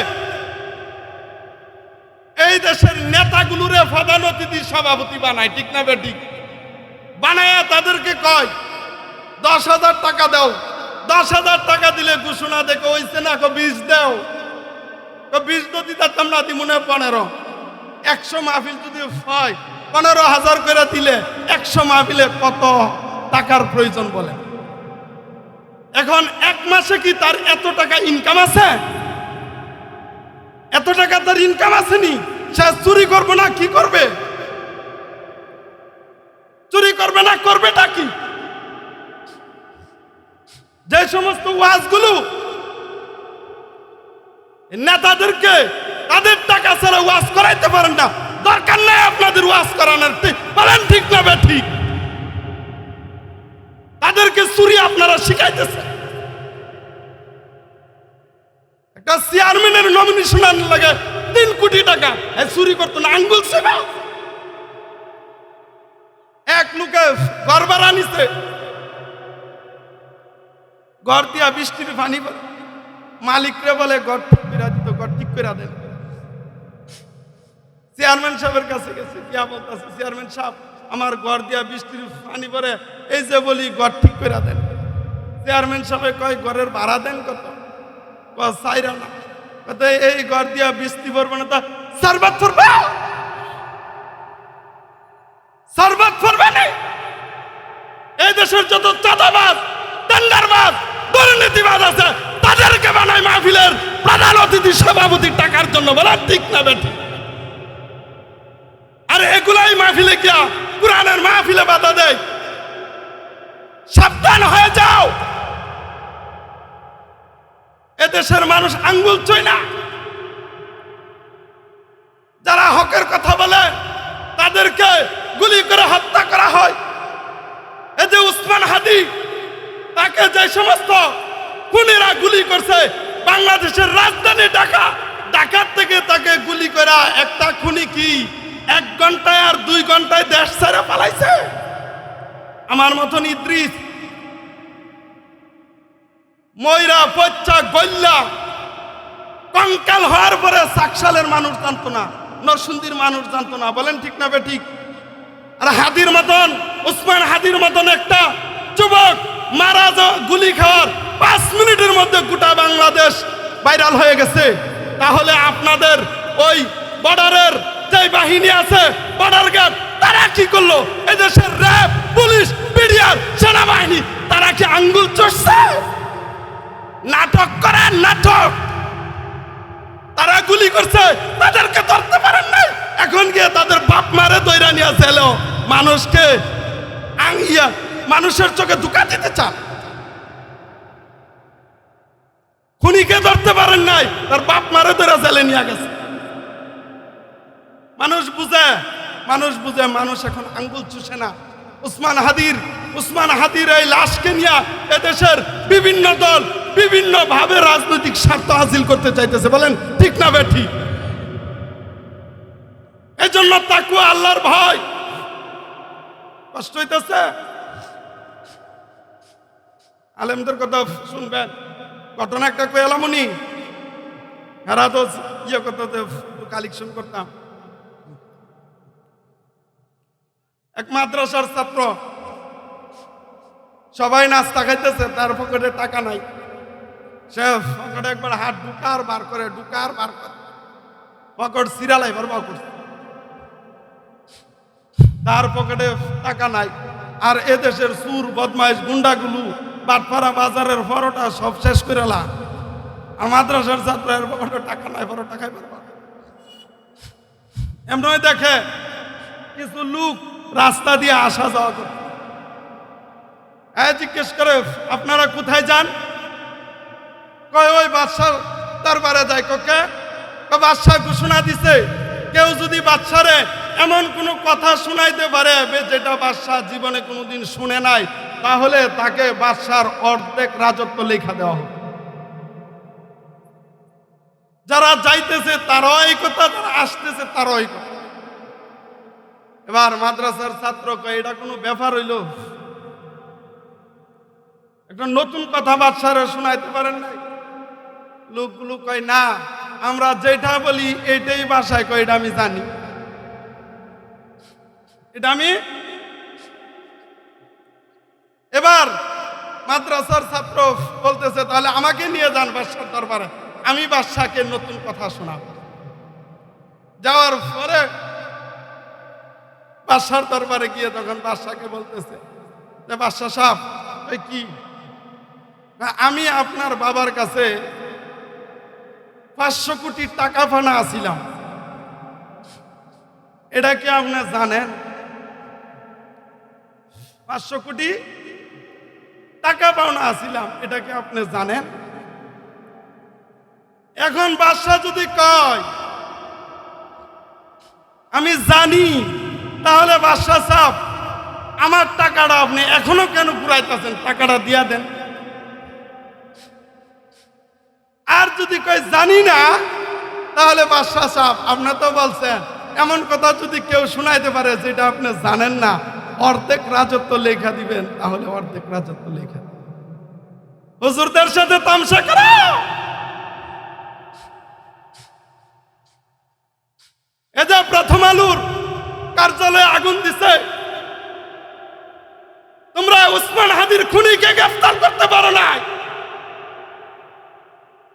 এই দেশের নেতাগুলোরে প্রধান অতিথি সভাপতি বানায়, ঠিক না বেঠিক? বানায়া তাদেরকে কয় 10,000 টাকা দাও। 10,000 টাকা দিলে ঘোষণা দেখো হইছে না, 20 দাও। 20 যদি দিতাম না, দি মনে 15। 100 মাহফিল যদি হয়, 15,000 করে দিলে 100 মাহফিলে কত টাকার প্রয়োজন বলে? এখন 1 মাসে কি তার এত টাকা ইনকাম আছে? এত টাকা তার ইনকাম আসেনি। সে চুরি করবে না, কি করবে? চুরি করবে না, করবেটা কি? যে সমস্ত ওয়াজগুলো নেতাদেরকে তাদের টাকা ছাড়া ওয়াজ করাইতে পারেন না, দরকার নেই আপনাদের ওয়াজ করানোর, বলেন ঠিক না বেঠিক? তাদেরকে চুরি আপনারা শিখাইতেছেন। একটা চেয়ারম্যানের নমিনেশন লাগে 3 কোটি টাকা, চুরি করতো না, আঙ্গুল সেবা। এক লোকে ঘর ভাড়া নিছে, ঘর দিয়া বৃষ্টির পানি মালিকরে বলে ঘর ঠিক করে দিত, ঘর ঠিক করে দেন। চেয়ারম্যান সাহেবের কাছে গেছে, গিয়া বলতেছে, চেয়ারম্যান সাহেব আমার ঘর দিয়া বৃষ্টির পানি পরে, এই যে বলি ঘর ঠিক করে দেন। চেয়ারম্যান সাহেব কয় ঘরের ভাড়া দেন কত? চাইরা না। এই ঘর দিয়া বৃষ্টি পড়বে না, তা সারবাত পড়বে, সারবাত পড়বে না। এই দেশের যত চাঁদাবাজ, টেন্ডারবাজ, দুর্নীতিবাজ আছে, তাদেরকে বানায় মাহফিলের প্রধান অতিথি সভাপতি টাকার জন্য, বলেন ঠিক না বেঠিক? আর এগুলাই মাহফিলে গিয়া কোরআনের মাহফিলে বাধা দেয়। সাবধান হয়ে যাও। এদেশের মানুষ আঙ্গুল চুই না। যারা হকের কথা বলে তাদেরকে গুলি করে হত্যা করা হয়। এই যে উসমান হাদি, তাকে যে সমস্ত খুনিরা গুলি করছে, বাংলাদেশের রাজধানী ঢাকা, ঢাকার থেকে তাকে গুলি করা একটা খুনি কি 1 ঘন্টায় আর 2 ঘন্টায় দেশ ছেড়ে পালাইছে? আমার মতন ইদ্রিস ময়রা পচ্চা গল্লা কঙ্কাল হওয়ার পরে সাকশালের মানুষ জানতো না, নরসিংদীর মানুষ জানতো না। বলেন ঠিক না বেঠিক? আর হাদির মতন, উসমান হাদির মতন একটা যুবক মারা গুলি খাওয়ার 5 মিনিটের মধ্যে গোটা বাংলাদেশ ভাইরাল হয়ে গেছে। তাহলে আপনাদের ওই বর্ডারের যে বাহিনী আছে, বর্ডার গার্ড, তারা কি করলো? এদেশের র্যাব, পুলিশ, বিডিআর, সেনাবাহিনী, তারা কি আঙ্গুল চড়ছে? নাটক করে, নাটক। তারা গুলি করছে, তাদেরকে ধরতে পারেন নাই। এখন গিয়ে তাদের বাপ মারে দইরা নিয়ে ছিল মানুষকে মানুষের চোখে ধোঁকা দিতে চান। খুনিকে ধরতে পারেন নাই, তার বাপ মারে দইরা জেলে নিয়ে গেছে। মানুষ বুঝে, মানুষ বুঝে, মানুষ এখন আঙ্গুল চুষে না। উসমান হাদির এই লাশকে নিয়ে এদেশের বিভিন্ন দল বিভিন্ন ভাবে রাজনৈতিক স্বার্থ হাসিল করতে চাইতেছে। বলেন ঠিক না বেঠি? এই জন্য তাকুয়া, আল্লাহর ভয়। কষ্ট হইতেছে? আলেমদের কথা শুনবেন। ঘটনা একটা কই এলামনি, হেরা তো ইয়ে করতে কালেকশন করতাম। এক মাদ্রাসার ছাত্র, সবাই নাস্তা খাইতেছে, তার পকেটে টাকা নাই। সে পকেটে একবার হাত ঢুকার বার করে, ঢুকার বার করে, পকেট সিরালাই বার করছে। তার পকেটে টাকা নাই। আর এদেশের সুর বদমাইশ গুন্ডাগুলো বাটপাড়া বাজারের পরোটা সব শেষ করে লা। আর মাদ্রাসার ছাত্রের পকেটে টাকা নাই, পরোটা খাই পারবা। এমন দেখে কিছু লোক রাস্তা দিয়ে আসা যাওয়া করে, জিজ্ঞেস করে আপনারা কোথায় যান? কয় ওই বাদশার দরবারে যায়। কে? বাদশাহ ঘোষণা দিছে, কেউ যদি বাদশারে এমন কোনো কথা শোনাইতে পারে যেটা বাদশাহ জীবনে কোনোদিন শুনে নাই, তাহলে তাকে বাদশার অর্ধেক রাজত্ব লেখা দেওয়া হবে। যারা যাইতেছে তারাও এই কথা, যারা আসতেছে তারাও এই কথা। এবার মাদ্রাসার ছাত্র কয় এটা কোনো ব্যাপার হইল? একটা নতুন কথা বাদশারে শোনাইতে পারেন নাই? লোকগুলো কয় না, আমরা যেটা বলি এইটাই বাসায় কয়, এটা আমি জানি, এটা আমি। এবার মাদ্রাসার ছাত্র বলতেছে তাহলে আমাকে নিয়ে যান বাদশার দরবারে, আমি বাদশাকে নতুন কথা শোনাব। যাওয়ার পরে বাদশার দরবারে গিয়ে তখন বাদশাকে বলতেছে যে বাদশা সাহেব, ওই কি, আমি আপনার বাবার কাছে 500 কোটি টাকা পানা আছিলাম, এটা কি আপনি জানেন? 500 কোটি টাকা পাওনা আছিলাম, এটা কি আপনি জানেন? এখন বাদশা যদি কয় আমি জানি, তাহলে বাদশা সাহেব আমার টাকাটা আপনি এখনো কেন ঘুরাইতেছেন? টাকাটা দিয়া দেন। আর যদি কয় জানি না, তাহলে বাদশা সাহেব আপনি তো বলছেন এমন কথা যদি কেউ শোনাইতে পারে যেটা আপনি জানেন না, অর্ধেক রাজত্ব লেখা দিবেন, তাহলে অর্ধেক রাজত্ব লেখা দিবেন। হুজুরদের সাথে তামসা করো। এ যে প্রথম আলোর কার্যালয়ে আগুন দিছে, তোমরা উসমান হাদির খুনিকে গ্রেফতার করতে পারো নাই।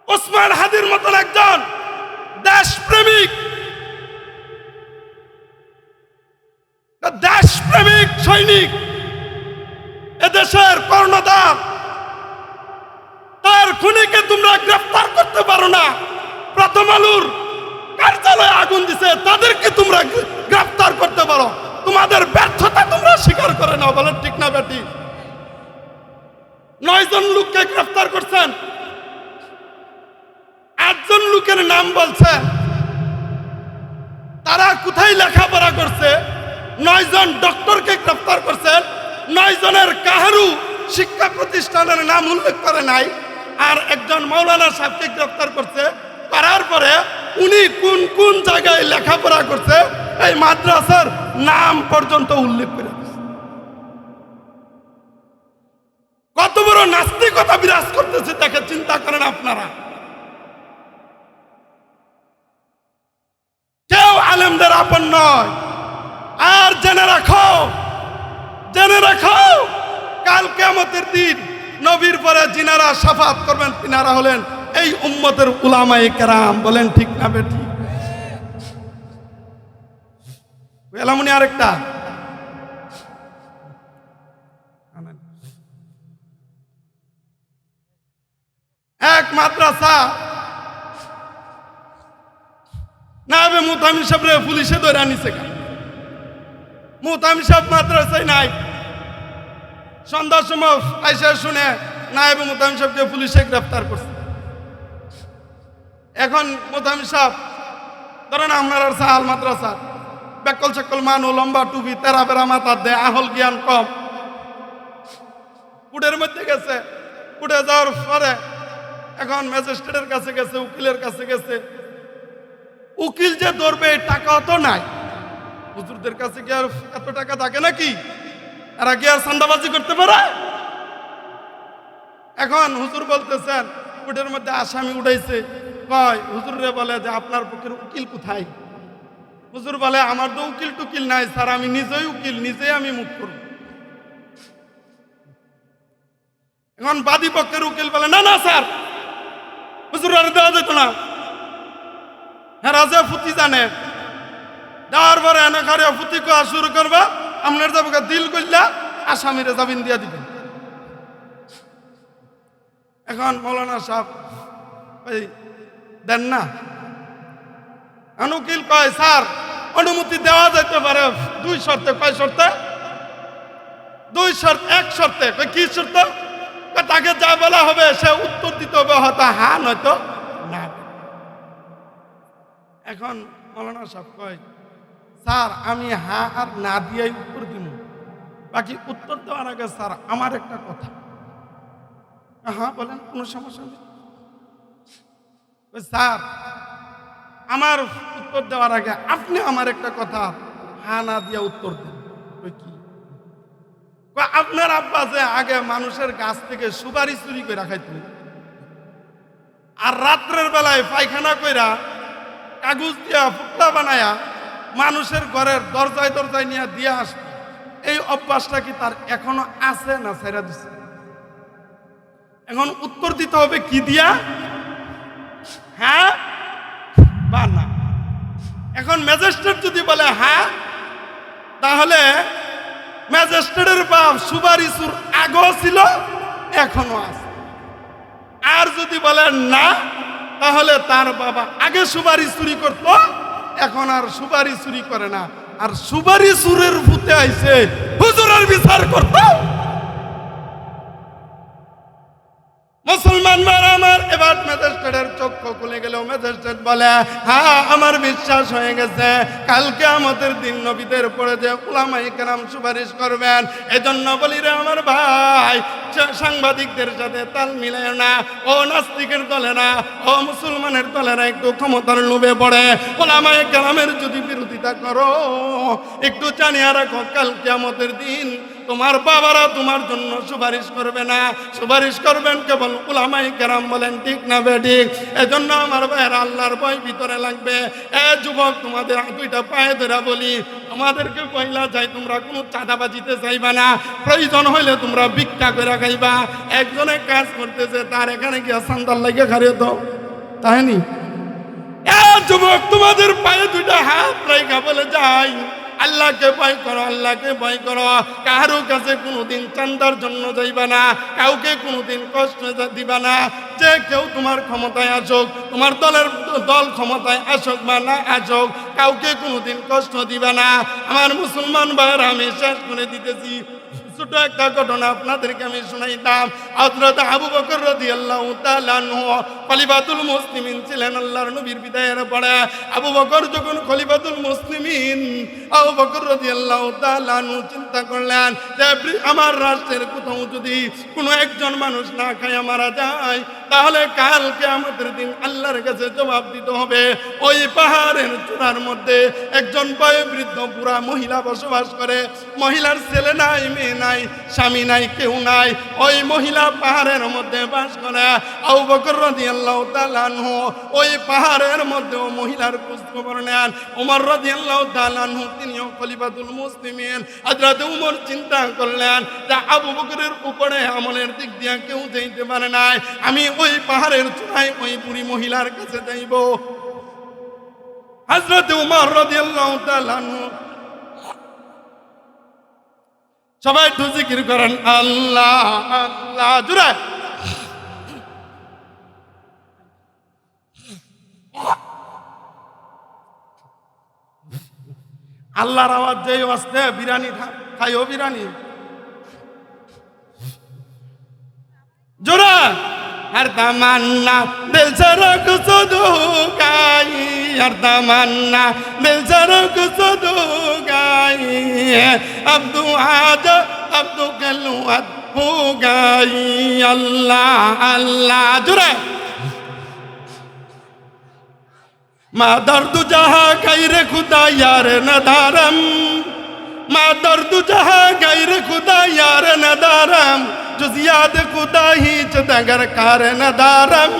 উসমান হাদির মতন একজন দেশপ্রেমিক সৈনিক, এদেশের কর্ণধার, তার খুনিকে তোমরা গ্রেফতার করতে পারো না। প্রথম আলোর কার্যালয়ে আগুন দিছে, তাদেরকে তোমরা গ্রেফতার করতে পারো। তোমাদের ব্যর্থতা তোমরা স্বীকার করে নাও। বলেন ঠিক না বেটি? 9 জন লোককে গ্রেফতার করছেন, লোকের নাম বলছেন, তারা কোথায় লেখাপড়া করছে? 9 জন ডক্টরকে গ্রেফতার করছেন, 9 জনের কাহারু শিক্ষা প্রতিষ্ঠানের নাম উল্লেখ করে নাই। আর একজন মাওলানা সাহেবকে গ্রেফতার করছে, করার পরে উনি কোন কোন জায়গায় লেখাপড়া করছে এই মাদ্রাসার নাম পর্যন্ত উল্লেখ করে দিয়েছে। কত বড় নাস্তিকতা বিরাজ করতেছে তাকে চিন্তা করেন আপনারা। কেউ আলেমদের আপন নয়। আর জেনে রাখো, জেনে রাখো, কাল কিয়ামতের দিন নবীর পরে যিনারা শাফাত করবেন তিনারা হলেন এই উম্মতের উলামায়ে কেরাম। বলেন ঠিক না বেঠিক? এলামনি আরেকটা এক মাদ্রাসা নাবে মুতামি সাহেব পুলিশে ধরে আনিছে। মুতামি সাহেব মাদ্রাসায় নাই। সন্ধ্যার সময় আইসা শুনে নায়েব মুতামি সাহেবকে পুলিশে গ্রেফতার করছে। এখন মুতামি সাহেব ধরেন আপনার সাহাল মাদ্রাসা, বেকল চেকল মানু, লম্বা টুপি, তেরা বেড়া মাথার দেয়, আহল জ্ঞান কম। কুটের মধ্যে গেছে, কুটে যাওয়ার পরে এখন ম্যাজিস্ট্রেটের কাছে গেছে, উকিলের কাছে গেছে। উকিল যে ধরবে টাকা তো নাই। হুজুরদের কাছে কি আর এত টাকা থাকে নাকি? এরা কি আর চান্দাবাজি করতে পারে? এখন হুজুর বলতেছেন, কোর্টের মধ্যে আসামি উঠাইছে, কয় হুজুরে বলে যে আপনার পক্ষের উকিল কোথায়? হুজুর বলে আমার তো উকিল টুকিল নাই স্যার, আমি নিজেই উকিল, নিজেই আমি মুখ করব। এখন বাদী পক্ষের উকিল বলে না না স্যার, হুজুর আর দেওয়া যেত না। হ্যাঁ রাজা ফুতি জানে, দেওয়ার পরে এনে ফুতি কোয়া শুরু করবা, আপনার যাবো দিল করলা আসামিরে জামিন দিয়া দিবেন। এখন মৌলানা সাহেব দেন না। উকিল কয় স্যার অনুমতি দেওয়া যেতে পারে 2 শর্তে। কয় শর্তে? 2 শর্ত। 1 শর্তে। কি শর্ত? তাকে যা বলা হবে সে উত্তর দিতে হবে, হয়তো হ্যাঁ নয়তো না। এখন মৌলানা সাহেব কয় স্যার আমি হ্যাঁ আর না দিয়েই উত্তর দিব, বাকি উত্তর দেওয়ার আগে স্যার আমার একটা কথা। হ্যাঁ বলেন, কোনো সমস্যা নেই। স্যার আমার উত্তর দেওয়ার আগে আপনি আমার একটা কথা হ্যাঁ না দিয়ে উত্তর দেন। কি? আপনার আব্বা যে আগে মানুষের গাছ থেকে সুপারি চুরি করে খাইত, আর রাত্রের বেলায় পায়খানা কইরা কাগজ দিয়া ফুটলা বানায়া মানুষের ঘরের দরজায় দরজায় নিয়ে দিয়ে আসত, এই অভ্যাসটা কি তার এখনো আছে না ছেড়ে দিছে? এখন উত্তর দিতে হবে কি দিয়া, হ্যাঁ বা না। এখন ম্যাজিস্ট্রেট যদি বলে হ্যাঁ, তাহলে ম্যাজিস্ট্রেটের বাপ সুপারিশুর আগেও ছিল এখনো আছে। আর যদি বলে না, তাহলে তার বাবা আগে সুপারি চুরি করতো, এখন আর সুপারি চুরি করে না, আর সুপারি চুরের ভূতে আইছে হুজুরের বিচার করতো। মুসলমান ভাইরা আমার, এবার ম্যাজিস্ট্রেটের চক্ষু খুলে গেল। ম্যাজিস্ট্রেট বলে হ্যাঁ আমার বিশ্বাস হয়ে গেছে, কালকে কিয়ামতের দিন নবীদের পরে যে উলামায়ে কেরাম সুপারিশ করবেন। এজন্য বলি রে আমার ভাই, সাংবাদিকদের সাথে তাল মিলায় না, ও নাস্তিকের দলে না, ও মুসলমানের দলেরা একটু ক্ষমতার লোভে পড়ে উলামায়ে কেরামের যদি বিরোধিতা করো, একটু জানিয়ে রাখো কাল কিয়ামতের দিন তোমার বাবারা তোমার জন্য সুপারিশ করবে না, সুপারিশ করবেন কেবল উলামায়ে কেরাম। বলেন ঠিক না বেঠিক? এজন্য আমার ভাইয়ের আল্লাহর ভয় ভিতরে লাগবে। এ যুবক, তোমাদের 2টা পায়ে ধরে বলি, তোমাদেরকে কইলা যাই তোমরা কোনো চাঁদাবাজিতে চাইবা না, প্রয়োজন হইলে তোমরা ভিক্ষা করে খাইবা। একজনে কাজ করতেছে, তার এখানে গিয়ে সান্দাল লাগিয়ে খারিয়ে দাও, তাই নি? এ যুবক, তোমাদের পায়ে 2টা হাত রাইখা বলে যাই আল্লাহকে ভয় করো, আল্লাহকে ভয় করো। কারো কাছে কোনোদিন চান্দার জন্য যাইবা না, কাউকে কোনোদিন কষ্ট দিবা না। যে কেউ তোমার ক্ষমতায় আসুক, তোমার দল ক্ষমতায় আসুক বা না আসুক, কাউকে কোনোদিন কষ্ট দিবা না। আমার মুসলমান ভাইয়েরা, আমি শেষ করে দিতেছি, ছোট একটা ঘটনা আপনাদেরকে আমি শুনাইতাম। হযরত আবু বকর রাদিয়াল্লাহু তাআলা আনহু খলিফাতুল মুসলিমিন ছিলেন আল্লাহর নবীর বিদায়ের পরে। আবু বকর যখন খলিফাতুল মুসলিমিন, আবু বকর রাদিয়াল্লাহু তাআলা আনহু চিন্তা করলেন যে আমার রাষ্ট্রের কোথাও যদি কোনো একজন মানুষ না খায় মারা যায়, তাহলে কাল কিয়ামতের দিন আল্লাহর কাছে জবাব দিতে হবে। ওই পাহাড়ের চূড়ার মধ্যে একজন বয়োবৃদ্ধ বুড়া মহিলা বসবাস করে। মহিলার ছেলে নাই, মেয়ে নাই, স্বামী নাই, কেউ নাই। ওই মহিলা পাহাড়ের মধ্যে বাস করে। আবু বকর রাদিয়াল্লাহু তাআলা আনহু ওই পাহাড়ের মধ্যে ও মহিলার খোঁজ খবর নেন। ওমর রাদিয়াল্লাহু তাআলা আনহু তিনিও খলিফাতুল মুসলিমিন। হযরত ওমর চিন্তা করলেন যে আবু বকরের উপরে আমলের দিক দিয়ে কেউ যাইতে পারে নাই, আমি ওই পাহাড়ের চূড়ায় ওই বুড়ি মহিলার কাছে যাইব। হযরত ওমর রাদিয়াল্লাহু তাআলা আনহু সবাই একটু জিকির করেন আল্লাহ আল্লাহ জোরে। আল্লাহর আওয়াজ যেই আসতে বিরিয়ানি খাইও, বিরিয়ানি জোরে। हर तमन्ना दिल से रख सदुगाई, हर तमन्ना दिल से रख सदुगाई, अब तू आज अब तू कलुअत हो गई। अल्लाह अल्लाह जुरे। मा दर्द जहाँ गैर खुदा यार नदारम, मा दर्द जहाँ गैर खुदा यार नदारम, जुज़ियात खुदा ही चदगर कार नदारम,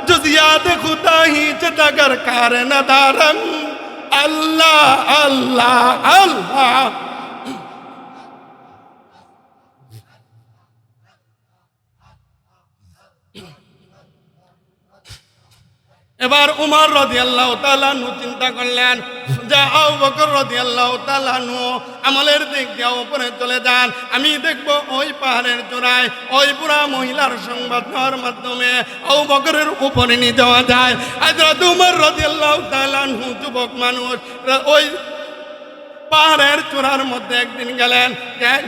जुज़ियात खुदा ही चदगर कार नदारम। अल्लाह अल्लाह अल्लाह। এবার উমর রাদিয়াল্লাহু তাআলা আনহু চিন্তা করলেন যে আবু বকর রাদিয়াল্লাহু তাআলা আনহু আমলের দিক দিয়ে উপরে চলে যান, আমি দেখব ওই পাহাড়ের চূড়ায় ওই বুড়া মহিলার সংবাদ নেওয়ার মাধ্যমে আবু বকরের উপরে নিয়ে যাওয়া যায়। হযরত উমর রাদিয়াল্লাহু তাআলা আনহু যুবক মানুষ ওই পাহাড়ের চূড়ার মধ্যে একদিন গেলেন,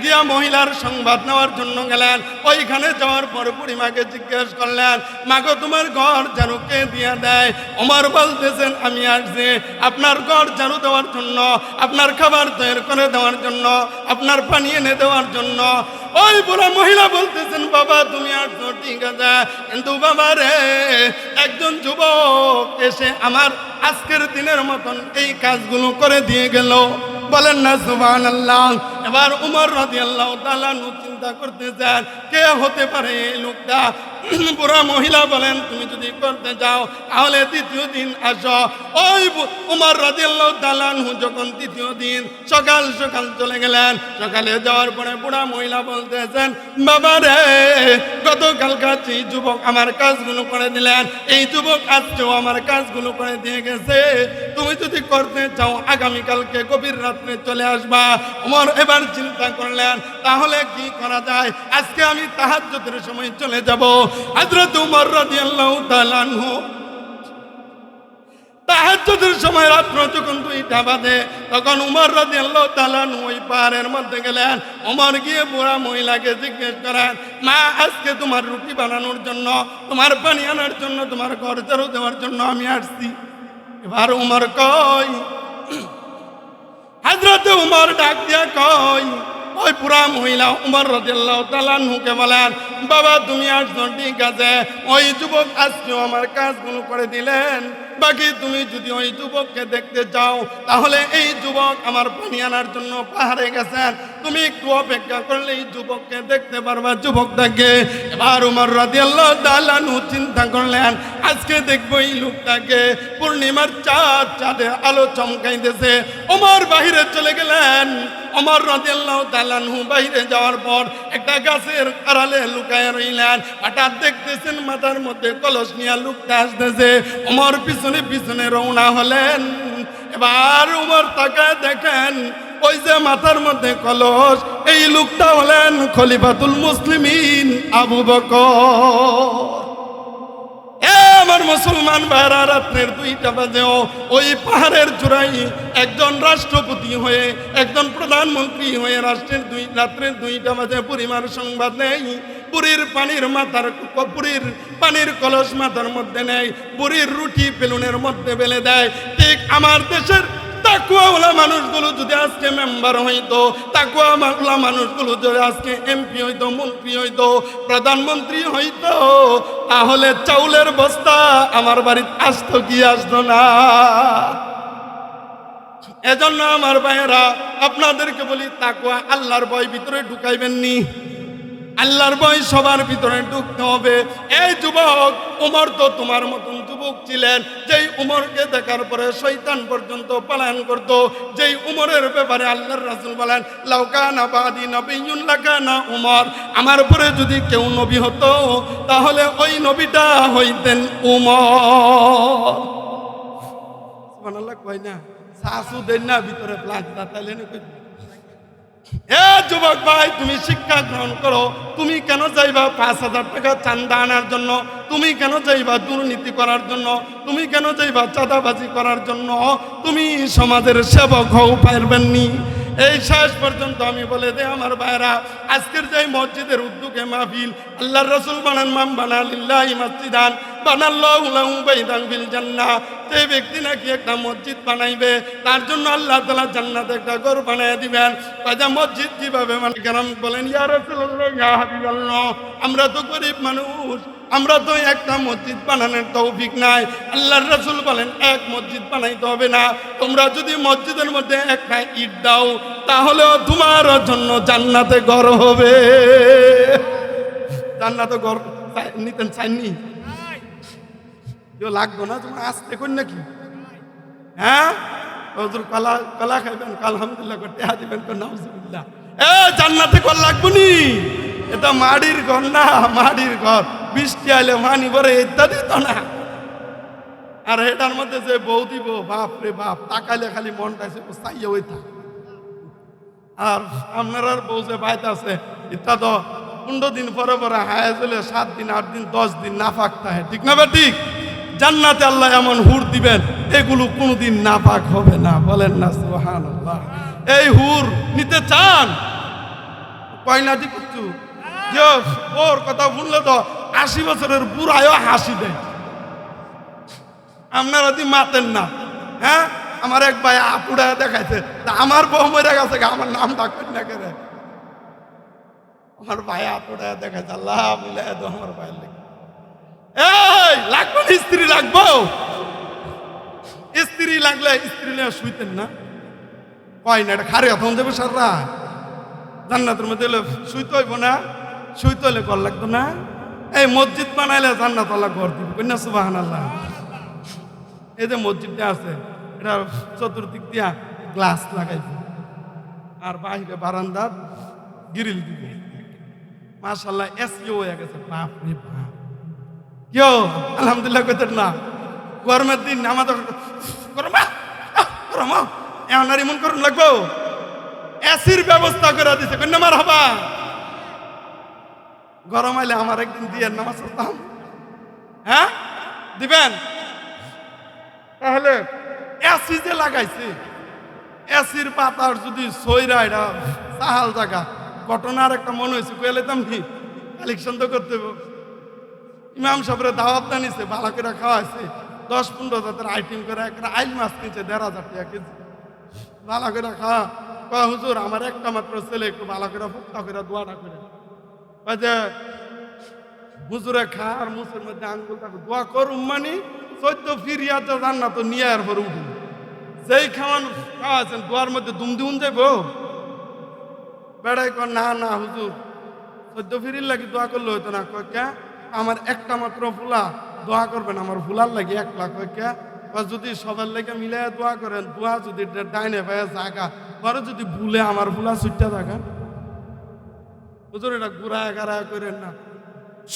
গিয়া মহিলার সংবাদ নেওয়ার জন্য গেলেন। ওইখানে যাওয়ার পর বুড়িমাকে জিজ্ঞেস করলেন, মাগো তোমার ঘর ঝাড়ু কে দিয়ে দেয়? ওমর বলতেছেন, আমি আসছি আপনার ঘর ঝাড়ু দেওয়ার জন্য, আপনার খাবার তৈরি করে দেওয়ার জন্য, আপনার পানি এনে দেওয়ার জন্য। ওই বুড়া মহিলা বলতেছেন, বাবা তুমি আসছো ঠিক আছে, কিন্তু বাবা রে একজন যুবক এসে আমার আজকের দিনের মতন এই কাজগুলো করে দিয়ে গেল। বলেন না সুবহানাল্লাহ। এবার উমর রাদিয়াল্লাহু তাআলা চিন্তা করতেছেন কে হতে পারে এই লোকটা। বুড়া মহিলা বলেন, তুমি যদি করতে যাও তাহলে দ্বিতীয় দিন আসো। ওই উমর রাদিয়াল্লাহু তাআলা যখন দ্বিতীয় দিন সকাল সকাল চলে গেলেন, সকালে যাওয়ার পরে বুড়া মহিলা বলতেছেন, বাবা রে গতকাল কাছে যুবক আমার কাজগুলো করে দিলেন, এই যুবক আজকেও আমার কাজগুলো করে দিয়ে গেছে, তুমি যদি করতে চাও আগামীকালকে গভীর রাত্রে চলে আসবা। উমর এবার চিন্তা করলেন তাহলে কি করা যায়, আজকে আমি তাহাজ্জুদের সময় চলে যাব। হযরত উমর রাদিয়াল্লাহু তাআলা আনহু তাহাজ্জুদের সময় রাত্র যখন 2টা বাজে তখন উমর রাদিয়াল্লাহু তাআলা আনহু ওই পাহাড়ের মধ্যে গেলেন। উমর গিয়ে বুড়া মহিলাকে জিজ্ঞেস করেন, মা আজকে তোমার রুটি বানানোর জন্য, তোমার পানি আনার জন্য, তোমার ঘর ঝাড়ু দেওয়ার জন্য আমি আসছি। এবার উমর কয়, হযরত উমর ডাক দিয়া কয়, ওই পুরা মহিলা উমর রাদিয়াল্লাহু তাআলা আনহুকে বলেন, বাবা তুমি আসছো ঠিক আছে, ওই যুবক আজকেও আমার কাজগুলো করে দিলেন, বাকি তুমি যদি ওই যুবককে দেখতে চাও তাহলে এই যুবক আমার পানি আনার জন্য পাহাড়ে গেছেন, তুমি একটু অপেক্ষা করলে এই যুবককে দেখতে পারবা যুবকটাকে। এবার উমর রাদিয়াল্লাহু তাআলা আনহু চিন্তা করলেন আজকে দেখবো এই লোকটাকে। পূর্ণিমার চাঁদ, চাঁদের আলো চমকাইতেছে। উমর বাহিরে চলে গেলেন। উমর রাদিয়াল্লাহু তাআলা আনহু বাইরে যাওয়ার পর একটা গাছের আড়ালে লুকায় রইলেন। হঠাৎ দেখতেছেন মাথার মধ্যে কলস নিয়ে লোকটা আসতেছে। উমর পিছনে পিছনে রওনা হলেন। এবার উমর তাকায় দেখেন ওই যে মাথার মধ্যে কলস, এই লোকটা হলেন খলিফাতুল মুসলিমিন আবু বকর। আমার মুসলমান ভাইরা, রাত্রের 2টা বাজেও ওই পাহাড়ের চূড়ায় একজন রাষ্ট্রপতি হয়ে, একজন প্রধানমন্ত্রী হয়ে রাত্রের 2টা বাজে পরিমার সংবাদ নেই। বুড়ির পানির কলস মাথার মধ্যে নেই, বুড়ির রুটি বেলুনের মধ্যে বেলে দেয়। ঠিক আমার দেশের তাকওয়াওয়ালা মানুষগুলো যদি আজকে মেম্বার হইতো, তাকওয়াওয়ালা মানুষগুলো যদি আজকে এমপি হইতো, মন্ত্রী হইতো, প্রধানমন্ত্রী হইতো, তাহলে চাউলের বস্তা আমার বাড়িতে আসতো কি আসতো না? এজন্য আমার ভাইয়েরা, আপনাদেরকে বলি, তাকওয়া আল্লাহর ভয় ভিতরে ঢুকাইবেন নি। আল্লাহর ভয় সবার ভিতরে ঢুকতে হবে। এই যুবক, উমর তো তোমার মতন যুবক ছিলেন, যেই উমরকে দেখার পরে শয়তান পর্যন্ত পলায়ন করত। যেই উমরের ব্যাপারে আল্লাহর রাসূল বলেন, লাউ কানা বাদি নবিয়্যুন লাকানা উমর, আমার পরে যদি কেউ নবী হতো তাহলে ওই নবীটা হইতেন উমর। সুবহানাল্লাহ কই না? শাশু দেন না ভিতরে প্লাগটা তাইলে না কই। এ যুবক ভাই, তুমি শিক্ষা গ্রহণ করো। তুমি কেন যাইবা 5,000 টাকা চান্দা আনার জন্য? তুমি কেন যাইবা দুর্নীতি করার জন্য? তুমি কেন যাইবা চাঁদাবাজি করার জন্য? তুমি সমাজের সেবক হও পারবেন নি। এই শেষ পর্যন্ত আমি বলে দেই আমার ভাইরা, আজকের যে মসজিদের উদ্যোগে মাহফিল, আল্লাহর রাসূল বলেন, মান বানা লিল্লাহি মাসজিদান বানাল্লাহু লাহু বাইতান ফিল জান্নাহ। যে ব্যক্তি নাকি একটা মসজিদ বানাইবে, তার জন্য আল্লাহ তাআলা জান্নাতে একটা ঘর বানায় দিবেন। কাজা মসজিদ কিভাবে মানে কেরাম বলেন, ইয়া রাসূলুল্লাহ, ইয়া হাবিবাল্লাহ, আমরা তো গরিব মানুষ, আমরা তো একটা মসজিদ বানানোর তৌফিক নাই। আল্লাহর রাসূল বলেন, এক মসজিদ বানাইতে হবে না, তোমরা যদি মসজিদের মধ্যে একটা ইট দাও তাহলেও তোমার জন্য জান্নাতে ঘর হবে। জান্নাতে ঘর নিতেন চাইনি? লাগতো না? তোমার আসতে কই নাকি? হ্যাঁ, হুজুর কলা খাইবেন, আলহামদুলিল্লাহ করতে দিবেন, নাউজুবিল্লাহ। জান্নাতে ঘর লাগবো নি? এটা মাটির ঘর না, মাটির ঘর। বৃষ্টি আইলে পানি ভরে ইত্যাদি তো না। আর এটার মধ্যে যে বউ দিব, বাপ রে বাপ, তাকাইলে খালি মনটা চাইয়া ওই থাক। আর আপনার বউ যে বাইতে আছে, ইত্যা তো 15 দিন পরে পরে হায়া চলে 7 দিন 8 দিন 10 দিন নাফাক থাকে, ঠিক না বে ঠিক? জান্নাতে আল্লাহ এমন হুর দিবেন, এগুলো কোনোদিন নাপাক হবে না। বলেন না সুবহানাল্লাহ? এই হুর নিতে চান? কয়না দি কিছু যে ওর কথা শুনলে তো 80 বছরের বুড়ায়ও হাসি দেয়। আপনারা দি মাতেন না? হ্যাঁ, আমার এক ভাই আপুড়া দেখাইছে, আমার বউ মরে গেছে, আমার নাম ডাকেন না কেন? আমার ভাই আপুড়া দেখাইছে, আল্লাহ মিলাই দো আমার ভাইয়ের লেগে। এই লাগবে না, স্ত্রী লাগবো। স্ত্রী লাগলে স্ত্রী নিয়ে শুইতেন না? কয় না, এটা খারে এখন যাবে সারা জান্নাতের মধ্যে শুইতে হইব না? শুইতে হইলে ঘর লাগতো না? এই মসজিদ বানাইলে জান্নাত আল্লাহ ঘর দিব, কন্যা সুবহানাল্লাহ। এই যে মসজিদটা আছে, এটা চতুর্দিক দিয়া গ্লাস লাগাইছে, আর বাইরে বারান্দার গ্রিল দিবে। মাশাআল্লাহ, এসিও হয়ে গেছে। বাপ রে বাপ, কেউ আলহামদুলিল্লাহ কইতেন না? গরমের দিন আমাদের গরম গরম এখন আর এমন করুন লাগবো, এসির ব্যবস্থা করে দিছে, কন্যা মার হবা। গরম আইলে আমার একদিন দিয়ে নামাজ পড়তাম। হ্যাঁ দিবেন? তাহলে এসি যে লাগাইছে, এসির পাতার যদি সইরা, এটা সাহাল জায়গা ঘটনার একটা মনে হয়েছে, কয়ে লেতাম কি কালেকশন তো করতে হবে। ইমাম সাহেবের দাওয়াত নিছে, ভালো করে খাওয়াইছে, 10-15 জাতের আইটেম করে একটা আইল মাছ কিনছে 1,500 টাকা কেজি। ভালো করে খাওয়া, কয় হুজুর আমার একটা মাত্র ছেলে, একটু ভালো করে ফুক্তা করে দোয়াটা করে। কয় যে হুজুরে খা আর মুসের মধ্যে আঙ্গুল থাকো, দোয়া করুম মানে 14 ফিরিয়াতে জান্নাত নিয়ে আর পরে উঠুন। যেই খাওয়ান খাওয়াছেন দোয়ার মধ্যে দুম দুম যাইব। বেড়াই কর না না হুজুর 14 ফিরির লাগি দোয়া করলে হইতো না। কয় কে? আমার একটা মাত্র ফুলা, দোয়া করবেন আমার ফুলার লাগে 1 লাখ। কয় কে? যদি সবার লেগে মিলাই দোয়া করেন, দোয়া যদি ডাইনে পায়ে জাগা পরে যদি ভুলে আমার ফুলা ছুটতে থাকা। হুজুর এটা ঘুরায় গাড়ায় করেন না,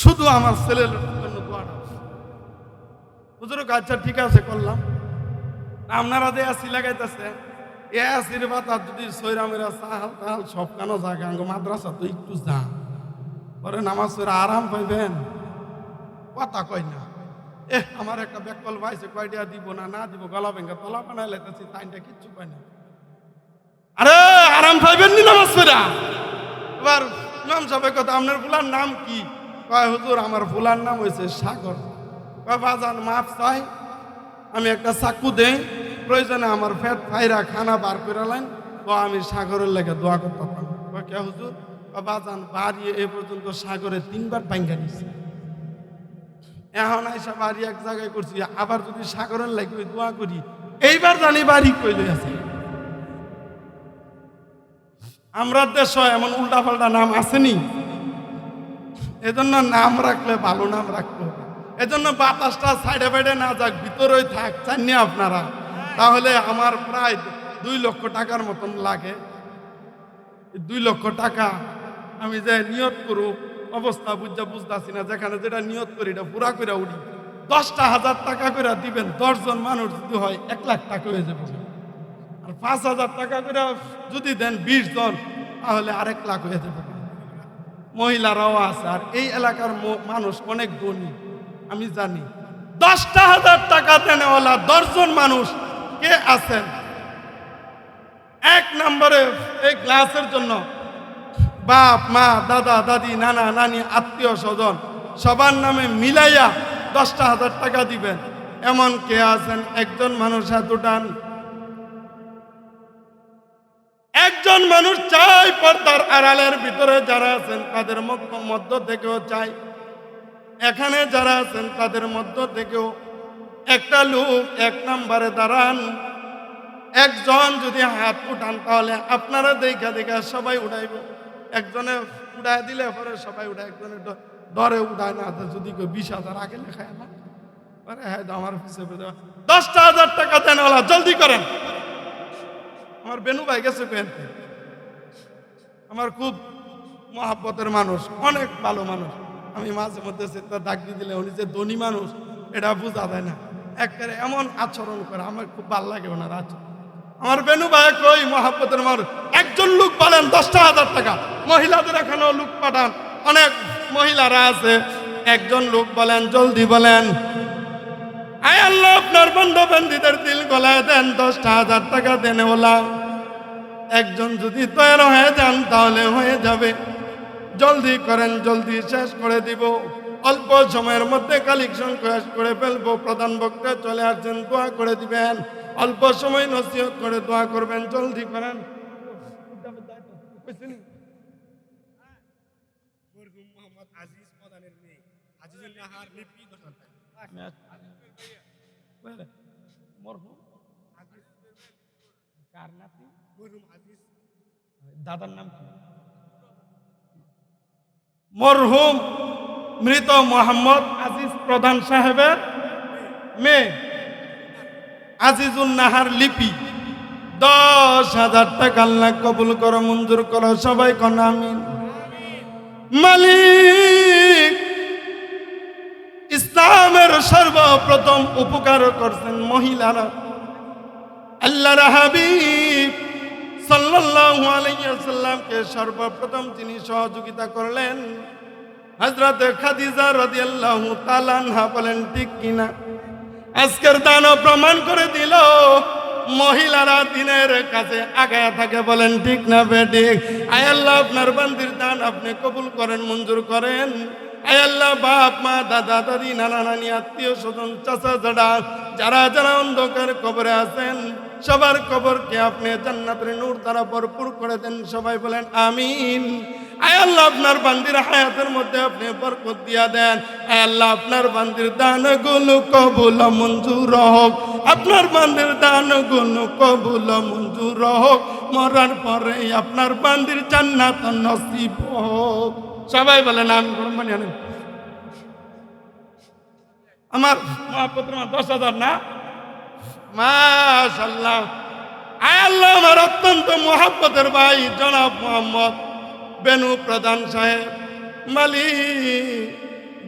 শুধু আমার ছেলের জন্য দোয়াটা। হুজুর আচ্ছা ঠিক আছে করলাম। আপনারা যে এসি লাগাইতেছে, এ এসির পাতা যদি সৈরা মেরা চাহাল তাহাল সব কেন জায়গা আঙ্গ মাদ্রাসা তো একটু যা পরে নামাজ পড়ে আরাম পাইবেন। কথা কয় না, আমার একটা ব্যাকল ভাইছে কয়টা দিব না না দিব গলা ভেঙ্গা তলা বানাই লাইতেছি তাইটা কিচ্ছু পাই না। আরে আরাম পাইবেন নি নামাজ পড়া। এবার ইমাম সাহেব কথা আপনার ফুলার নাম কি? কয় হুজুর আমার ফুলার নাম হয়েছে সাগর। কয় বাজান মাফ চাই, আমি একটা চাকু দেই, প্রয়োজনে আমার ফ্যাট ফাইরা খানা বার করে লাইন তো আমি সাগরের লেগে দোয়া করতাম। কয় কে হুজুর? বাজান বাড়ি এ পর্যন্ত সাগরে 3 বার পাঙ্গা নিছে, এখন আইসা বাড়ি এক জায়গায় করছি, আবার যদি সাগরের লাগে দোয়া করি এইবার জানি বাড়ি কইলে আছে। আমরা দেশ এমন উল্টা পাল্টা নাম আসেনি, এজন্য নাম রাখলে ভালো নাম রাখতে হবে। এজন্য বাতাসটা সাইডে বাইডে না যাক, ভিতরেই থাক চাননি আপনারা। তাহলে আমার প্রায় 2 লক্ষ টাকার মতন লাগে। 2 লক্ষ টাকা আমি যে নিয়ত করু অবস্থা বুঝতেছি না, যেখানে যেটা নিয়ত করি এটা পুরা করে উঠি। 10,000 টাকা করে দিবেন, 10 জন মানুষ যদি হয় 1 লাখ টাকা হয়ে যাবে। আর 5,000 টাকা করে যদি দেন 20 জন তাহলে আর 1 লাখ হয়ে যাবে। মহিলারাও আছে, আর এই এলাকার মানুষ অনেক ধনী আমি জানি। 10,000 টাকা দেনেওয়ালা 10 জন মানুষ কে আছেন? 1 নম্বরে এই গ্লাসের জন্য বাপ মা দাদা দাদি নানা নানি আত্মীয় স্বজন সবার নামে মিলাইয়া 10,000 টাকা দিবেন। এমন কে আছেন? একজন মানুষ হাত উঠান। একজন মানুষ চাই পর্দার আড়ালের ভিতরে যারা আছেন তাদের মধ্য থেকেও চাই, এখানে যারা আছেন তাদের মধ্য থেকেও একটা লোক 1 নম্বরে দাঁড়ান। একজন যদি হাত উঠান তাহলে আপনারা দেখা দেখা সবাই উঠাইব। একজনে উঠাই দিলে পরে সবাই উঠায়, একজনে দরে উঠায় না। যদি কেউ 20,000 আগে লেখায় না, হ্যাঁ আমার হিসেবে 10,000 টাকা দেন, ওলা জলদি করেন। আমার বেনু ভাই গেছে পেনতে, আমার খুব মহাব্বতের মানুষ, অনেক ভালো মানুষ। আমি মাঝে মধ্যে সেটা ডাক দিয়ে দিলে উনি যে ধনী মানুষ এটা বোঝা যায় না, একেবারে এমন আচরণ করে, আমার খুব ভালো লাগে ওনার আচরণ। আমার বেনু ভাই কই মহাব্বতের মানুষ, একজন লোক বলেন 10,000 টাকা। মহিলাদের এখানেও লোক পাঠান, অনেক মহিলারা আছে। একজন লোক বলেন, জলদি বলেন। আয় আল্লাহ আপনার বন্ধুবান্ধীদের দিল গলায় দেন, 10,000 টাকা দেন ওলা। একজন যদি তৈরি হয়ে যান তাহলে হয়ে যাবে। জলদি করেন, জলদি শেষ করে দিব। অল্প সময়ের মধ্যে কালেকশন শেষ করে ফেলবো। প্রধান বক্তা চলে আসছেন, দোয়া করে দিবেন। অল্প সময় নসিহত করে দোয়া করবেন, জলদি করেন। দাদার নাম কি? মরহুম মৃত মোহাম্মদ আজিজ প্রধান সাহেবের মেয়ে আজিজুল নাহার লিপি। 10,000 টাকা আল্লাহ কবুল করো, মঞ্জুর করো, সবাই কোন আমিন। মালিক ইসলামের সর্বপ্রথম উপকার করছেন মহিলারা। আল্লাহর হাবিব সাল্লাল্লাহু আলাইহি ওয়াসাল্লামকে সর্বপ্রথম যিনি সহযোগিতা করলেন হযরত খাদিজা রাদিয়াল্লাহু তাআলা আনহা। বলেন ঠিক কিনা? আজকের দানও প্রমাণ করে দিল মহিলারা দিনের কাছে আগায়া থাকে। বলেন ঠিক না বেঠিক? আয় আল্লাহ আপনার বান্দির দান আপনি কবুল করেন, মঞ্জুর করেন। আয় আল্লাহ বাপ মা দাদা দাদি নানা নানি আত্মীয় স্বজন চাচা জাডা যারা যারা অন্ধকার কবরে আছেন সবার কবরকে আপনি জান্নাতের নূর দ্বারা ভরপুর করে দেন। সবাই বলেন আমিন। আয় আল্লাহ আপনার বান্দির হায়াতের মধ্যে আপনি বরকত দিয়া দেন। আয় আল্লাহ আপনার বান্দির দানগুলো কবুল মঞ্জুর হোক, আপনার বান্দির দানগুলো কবুল মঞ্জুর হোক। মরার পরে আপনার বান্দির জান্নাত নসিব হোক। সবাই বলেন আমিন। মানে আমার মহাপুত্র 10,000 না? মাশাআল্লাহ। আয় আল্লাহ আমার অত্যন্ত মহাব্বতের ভাই জনাব মোহাম্মদ বেনু প্রধান সাহেব মালিক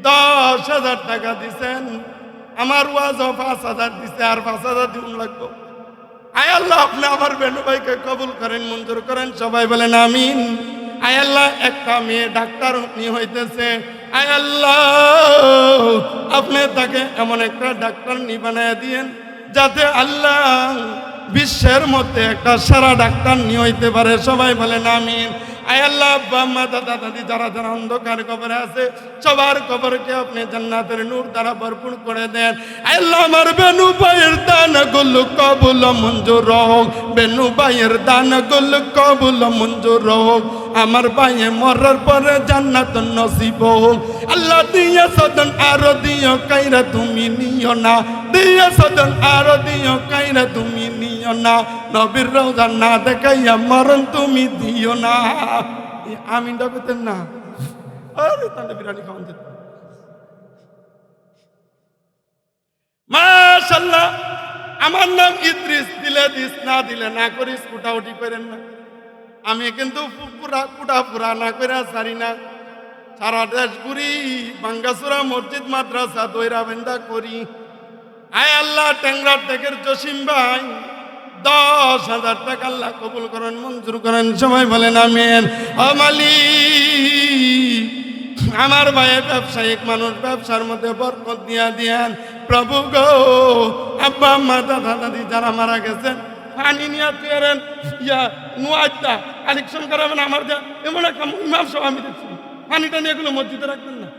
10,000 টাকা দিছেন। আমার ওয়াজও 5,000 দিছে, আর 5,000 দিন লাগবো। আয় আল্লাহ আপনি আমার বেনু ভাইকে কবুল করেন, মঞ্জুর করেন। সবাই বলেন আমিন। আয় আল্লাহ একটা মেয়ে ডাক্তার হইতেছে, আয় আল্লাহ, আপনি তাকে এমন একটা ডাক্তার বানায় দিয়েন যাতে আল্লাহ বিশ্বের মধ্যে একটা সেরা ডাক্তার নিয়ে হইতে পারে। সবাই বলেন আমিন। আয় আল্লাহ, আব্বা আম্মা দাদা দাদি যারা যারা অন্ধকার কবরে আছে সবার কবরকে আপনি জান্নাতের নূর দ্বারা ভরপুর করে দেন। আয় আল্লাহ, আমার বেনু ভাইয়ের দানগুলো কবুল মঞ্জুর হোক, বেনু ভাইয়ের দানগুলো কবুল মঞ্জুর হোক, আমার ভাইয়ে মরার পরে জান্নাত নসিব হোক। আল্লাহ দিয়া সদন আরো দিও কাইরা তুমি নিও না, দিয়া সদন আরো দিও কাইরা তুমি নিও না, নবীর রওজা না দেখাইয়া মরণ তুমি দিও না। আমিন ডাকতেন না, আরে তাহলে বিরিয়ানি খাওয়ান দিত। মাশাআল্লাহ, আমার নাম ইদ্রিস, দিলে দিস, না দিলে না করিস, উঠাউঠি করেন না। আমি কিন্তু পুরা না করে সারি না, সারা দেশ ঘুরি, বাঙ্গাসুরা মসজিদ মাদ্রাসা দৈরা বেন্দা করি। আয় আল্লাহ, ট্যাংরার টেকের জসিম ভাই 10,000 টাকা আল্লাহ কবুল করেন, মঞ্জুর করেন। সবাই বলেন আমিন। ও মালিক, আমার ভাইয়ের ব্যবসায়িক মানুষ, ব্যবসার মধ্যে বরকত দিয়া দিয়েন প্রভু গো। আব্বা আম্মা দাদা দাদি যারা মারা গেছেন পানি নিয়ে তুয়েন ইয়া নুয়াজটা কালেকশন করাবেন। আমার যা এমন একটা ইমাম সব আমি দেখছি, পানিটা নিয়ে এগুলো মসজিদে রাখবেন না।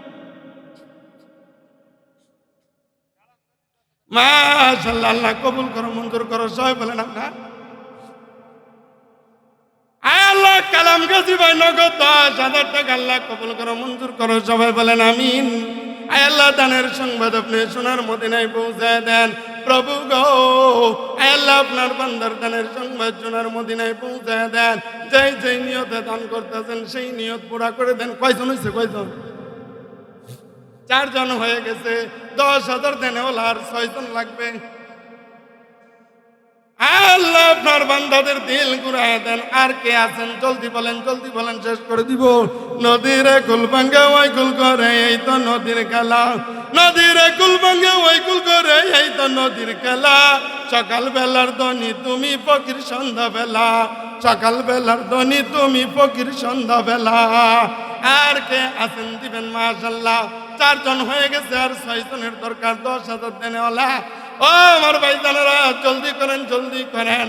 মাশাআল্লাহ, আল্লাহ কবুল করো, মঞ্জুর করো। সবাই বলেন আপনার আল্লাহ কালাম গাজী ভাই নগদ 10,000 টাকা আল্লাহ কবুল করো, মঞ্জুর করো। সবাই বলেন আমিন। আয় আল্লাহ, দানের সংবাদ আপনি সোনার মদিনায় পৌঁছায় দেন প্রভু গো। আয় আল্লাহ, আপনার বান্দার দানের সংবাদ সোনার মদিনায় পৌঁছায় দেন। যেই যেই নিয়তে দান করতেছেন সেই নিয়ত পুরা করে দেন। কয়জন হয়েছে? কয়জন? 4 জন হয়ে গেছে। 10,000 দেনে ওলা আর 6 জন লাগবে। আল্লাহ আপনার বান্দাদের দিল ঘুরায় দেন। আর কে আছেন জলদি বলেন, জলদি বলেন, শেষ করে দিব। নদীর কুল ভাঙ্গে ওই কুল করে, এই তো নদীর খেলা। নদীর কুল ভাঙ্গে ওই কুল করে, এই তো নদীর খেলা। সকাল বেলার ধ্বনি তুমি ফকির সন্ধ্যা বেলা, সকাল বেলার ধ্বনি তুমি ফকির সন্ধ্যা বেলা। আর কে আছেন দিবেন? মাশাআল্লাহ 4 জন হয়ে গেছে, আর 6 জনের দরকার। 10,000 দেনেওয়ালা। ও আমার ভাই জানেরা, জলদি করেন, জলদি করেন।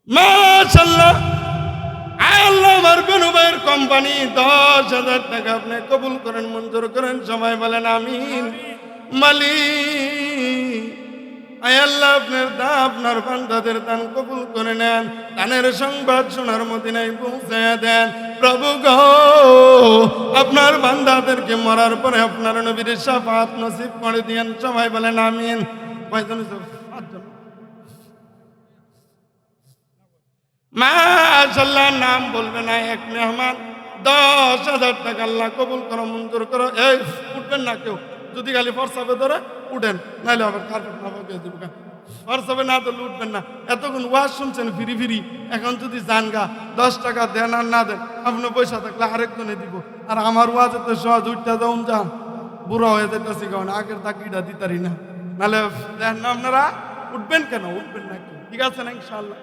মাশাআল্লাহ, আল্লাহ আমার বেনু ভাইয়ের কোম্পানি 10,000 টাকা আপনি কবুল করেন, মঞ্জুর করেন। সবাই বলেন আমিন। মালিক, আয় আল্লাহ, আপনার বান্দাদের দান কবুল করে নেন। দানের সংবাদ সোনার মদিনায় পৌঁছায় দেন প্রভু গো। আপনার বান্দাদেরকে মরার পরে আপনার নবীর শাফাত নসিব করে দিয়েন। সবাই বলেন আমিন। কয়জন? 5 জন। মাশাআল্লাহ, নাম বলবে না, এক মেহমান। 10,000 টাকা আল্লাহ কবুল করো, মঞ্জুর করো। এই উঠবেন না কেউ, যদি খালি ফরসাবে ধরে উঠেন, নাইলে আবার কার্পেট না পাবে দিব। ফরসাবে না ধরলে উঠবেন না। এতক্ষণ ওয়াজ শুনছেন ফিরি ফিরি, এখন যদি যান গা 10 টাকা দেন আর না দেন, আপনি পয়সা থাকলে আরেকজনে দিব। আর আমার ওয়াজ এত সহজ, উঠতে যাউন যান, বুড়া হয়ে যেতেছি, কারণ আগের তাকিটা দিতারি না। নাহলে দেন না, আপনারা উঠবেন কেন? উঠবেন না কেউ, ঠিক আছে না? ইনশাআল্লাহ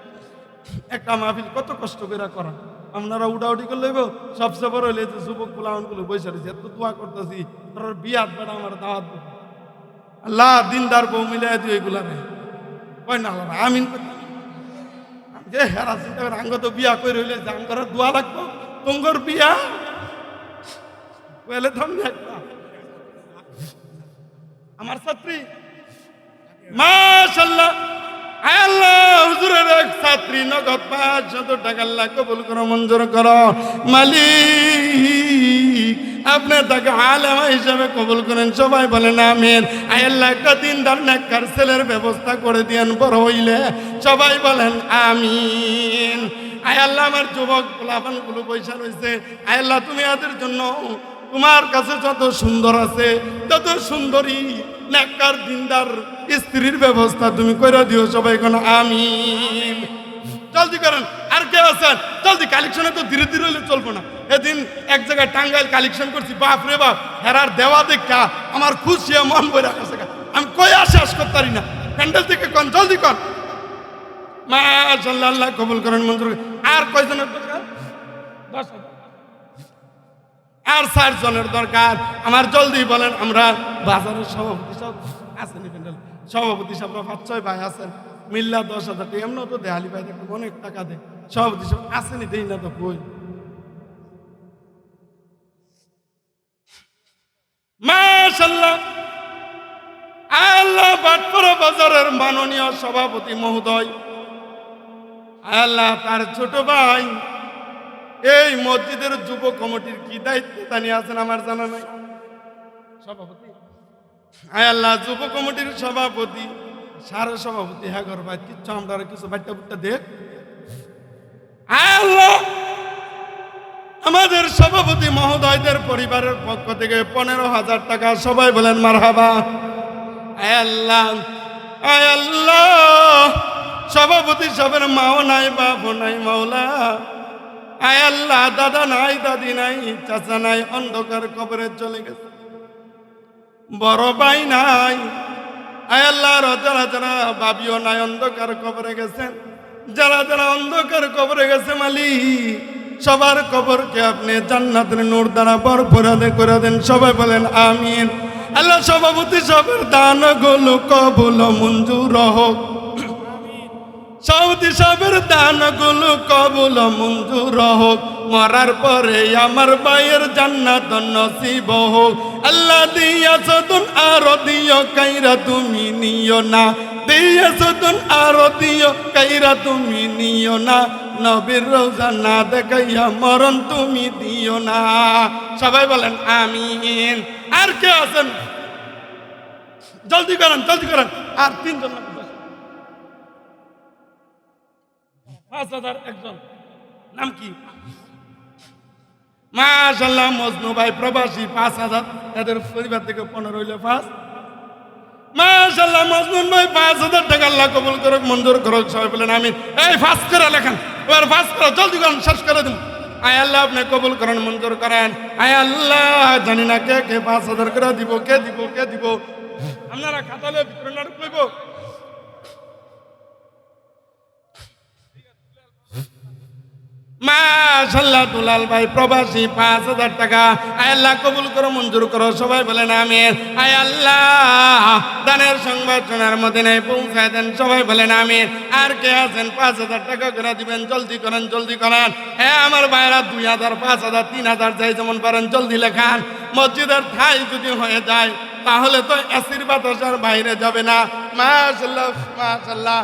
একটা মাহফিল কত কষ্ট করে করা, আপনারা উঠাউটি করলে সবচেয়ে বড় হইলে যে যুবক গুলো বসে রয়েছে, এত দোয়া করতেছি তোর বিয়াত বেড়া আমার দাওয়াত দেব। আল্লাহ দিনদার বউ মিলাই দিও এগুলা রে, কয় না আল্লাহ আমিন। হেরা চিন্তা করে আঙ্গ তো বিয়া করে হইলে জান করার দোয়া লাগবো, তোমার বিয়া কইলে থাম একটা আমার ছাত্রী। মাশাআল্লাহ, আল্লাহ হুজুরের এক ছাত্রী নগদ 500 টাকা আল্লাহ কবুল করো, মঞ্জুর করো। মালিক, আপনি তাকে আলেমা হিসাবে কবুল করেন। সবাই বলেন আমিন। আয় আল্লাহ, একটা দিনদার নেককার ছেলের ব্যবস্থা করে দিয়েন বড় হইলে। সবাই বলেন আমিন। আয় আল্লাহ, আমার যুবক গোলাপানগুলো পয়সা রয়েছে, আয় আল্লাহ তুমি এদের জন্য তোমার কাছে যত সুন্দর আছে, তত সুন্দরী নেককার দিনদার স্ত্রীর ব্যবস্থা তুমি করে দিও। সবাই কোন আমিন। জলদি করেন। আর কে আছেন? জলদি, কালেকশনে তো ধীরে ধীরে হলে চলবো না। এদিন এক জায়গায় টাঙ্গাইল কালেকশন করছি, বাপ রে বাপ, হেরার দেওয়া দেখা আমার খুশি মন বইরা গেছে। আমি কই শেষ করতে পারি না। প্যান্ডেল থেকে কন, জলদি কন। মাশাআল্লাহ, আল্লাহ কবুল করেন, মঞ্জুর। আর কয়জনের দরকার? 10,000। আর 4 জনের দরকার আমার, জলদি বলেন। আমরা বাজারের সভাপতি সব আছেন, সভাপতি সাহেবরা 5-6 ভাই আছেন, মিল্লা 10,000 টাকা এমন তো দেহালি ভাই দেখো অনেক টাকা দেয়, সভাপতি সব আসেনি, দেই না তো কই। মাশাআল্লাহ, আল্লাহ বাটপাড়া বাজারের মাননীয় সভাপতি মহোদয়, আল্লাহ তার ছোট ভাই এই মসজিদের যুব কমিটির কি দায়িত্ব জানি আছেন আমার জানা নাই, সভাপতি আল্লাহ যুব কমিটির সভাপতি, সারা সভাপতি, হ্যাঁ ঘর ভাই কিচ্ছু আমরা কিছু বাচ্চা বুট্টা দেখ। আল্লাহ আমাদের সভাপতি মহোদয়দের পরিবারের পক্ষ থেকে 15,000 টাকা, সবাই বলেন মারহাবা। আল্লাহ আল্লাহ সভাপতি সবের মাও নাই, বাপও নাই, মাওলা আল্লাহ দাদা নাই, দাদি নাই, চাচা নাই, অন্ধকার কবরে চলে গেছে, বড় ভাই নাই, আল্লাহ যারা যারা বাবিও নাই, অন্ধকার কবরে গেছেন, যারা যারা অন্ধকার কবরে গেছে মালিক সবার কবরকে আপনি জান্নাতের নূর দ্বারা ভরপুর করে দেন, সবাই বলেন আমিন। আল্লাহ সভাপতি সবের দান গুলো কবুল মঞ্জুর হোক, সভাপতি সবের দান গুলো কবুল মঞ্জুর হোক, মরার পরে আমার ভাইয়ের জান্নাত নসিব হোক। আল্লাহ দিয়াছুন আরো দিও, কাইরা তুমি নিও না, দিয়াছুন আরো দিও, কাইরা তুমি নিও না, নবীর রোজা না দেখাইয়া মরণ তুমি দিও না, সবাই বলেন আমিন। আর কে আছেন জলদি করেন, জলদি করেন, আর 3 জন, 5,000 একজন, নাম কি? মাশাআল্লাহ মজনু ভাই প্রবাসী 5,000, এদের পরিবার থেকে 15 হইলে 5। মাশাআল্লাহ মজনুন ভাই 5,000 টাকা আল্লাহ কবুল করুক, মঞ্জুর করুক, সবাই বলেন আমিন। এই ফাস্ট করে লেখেন, এবার ফাস্ট করো, জলদি করেন, শেষ করে দিন। আয় আল্লাহ আপনি কবুল করেন, মঞ্জুর করেন। আয় আল্লাহ জানি না কে কে 5,000 করে দিব, কে দিব, কে দিব, আপনারা খাতালে ভিতরে না ঢুকলেব। মাশাআল্লাহ দুলাল ভাই প্রবাসী 5,000 টাকা, আয় আল্লাহ কবুল করো, মঞ্জুর করো, সবাই বলেন আমিন। আয় আল্লাহ দানের সংবাদ সোনার মদিনায় পৌঁছায় দেন, সবাই বলেন আমিন। আর কে আছেন 5,000 টাকা করে দিবেন, জলদি করেন, জলদি করেন। হ্যাঁ আমার ভাইরা 2,000, 5,000, 3,000 যাই যেমন পারেন জলদি লেখান। মসজিদের ঠাই যদি হয়ে যায় তাহলে তো এসির বাতাসের বাইরে যাবে না। মাশাআল্লাহ মাশাআল্লাহ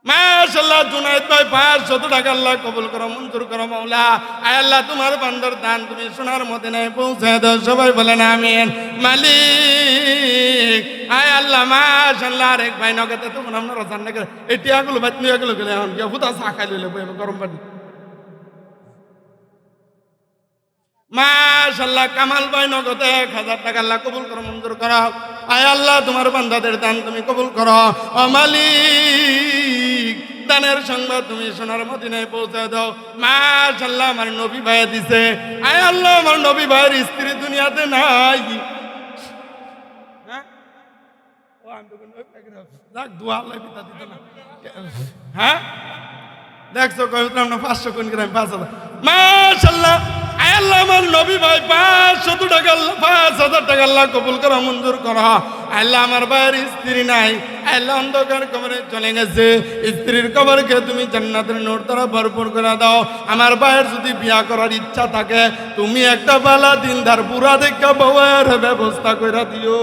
মাশাআল্লাহ জুনায়েদ ভাই 500 টাকা আল্লাহ কবুল করো, মঞ্জুর করো মাওলা। আয় আল্লাহ তোমার বান্দার দান তুমি সোনার মদিনায় পৌঁছে দাও, সবাই বলেন আমিন। মালিক আয় আল্লাহ মাশাআল্লাহ আরেক ভাই নগদে তখন আপনারা জান না এই টিয়াগুলো ভাই তুমি এগুলো গেলে এখন কি হুদা চা খাই লইলে গরম পানি। মাশাআল্লাহ কামাল ভাই নগদে 1,000 টাকা আল্লাহ কবুল করো, মঞ্জুর করো। আয় আল্লাহ তোমার বান্দাদের দান তুমি কবুল করো। ও মালিক দানের সংবাদ তুমি সোনার মদিনায় পৌঁছে দাও। মাশাআল্লাহ আমার নবী ভাই দিছে। আয় আল্লাহ আমার নবী ভাইয়ের স্ত্রী দুনিয়াতে নাই। হ্যাঁ ও আমি তো যাক দোয়া আল্লাহ পিতা দিত না। হ্যাঁ দেখছো কইতাম না 500 কোন গ্রাম 5,000। মাশাআল্লাহ আয় আল্লাহ আমার নবী ভাই 500 টাকা 5,000 টাকা আল্লাহ কবুল করো, মঞ্জুর করো। আল্লাহ আমার ভাইয়ের স্ত্রী নাই, আল্লাহ অন্ধকার কবরে চলে গেছে, স্ত্রীর কবরকে তুমি জান্নাতের নূর দ্বারা ভরপুর করে দাও। আমার ভাইয়ের যদি বিয়া করার ইচ্ছা থাকে তুমি একটা বালা দিনদার বুড়া দেখা বউয়ের ব্যবস্থা করে দিও।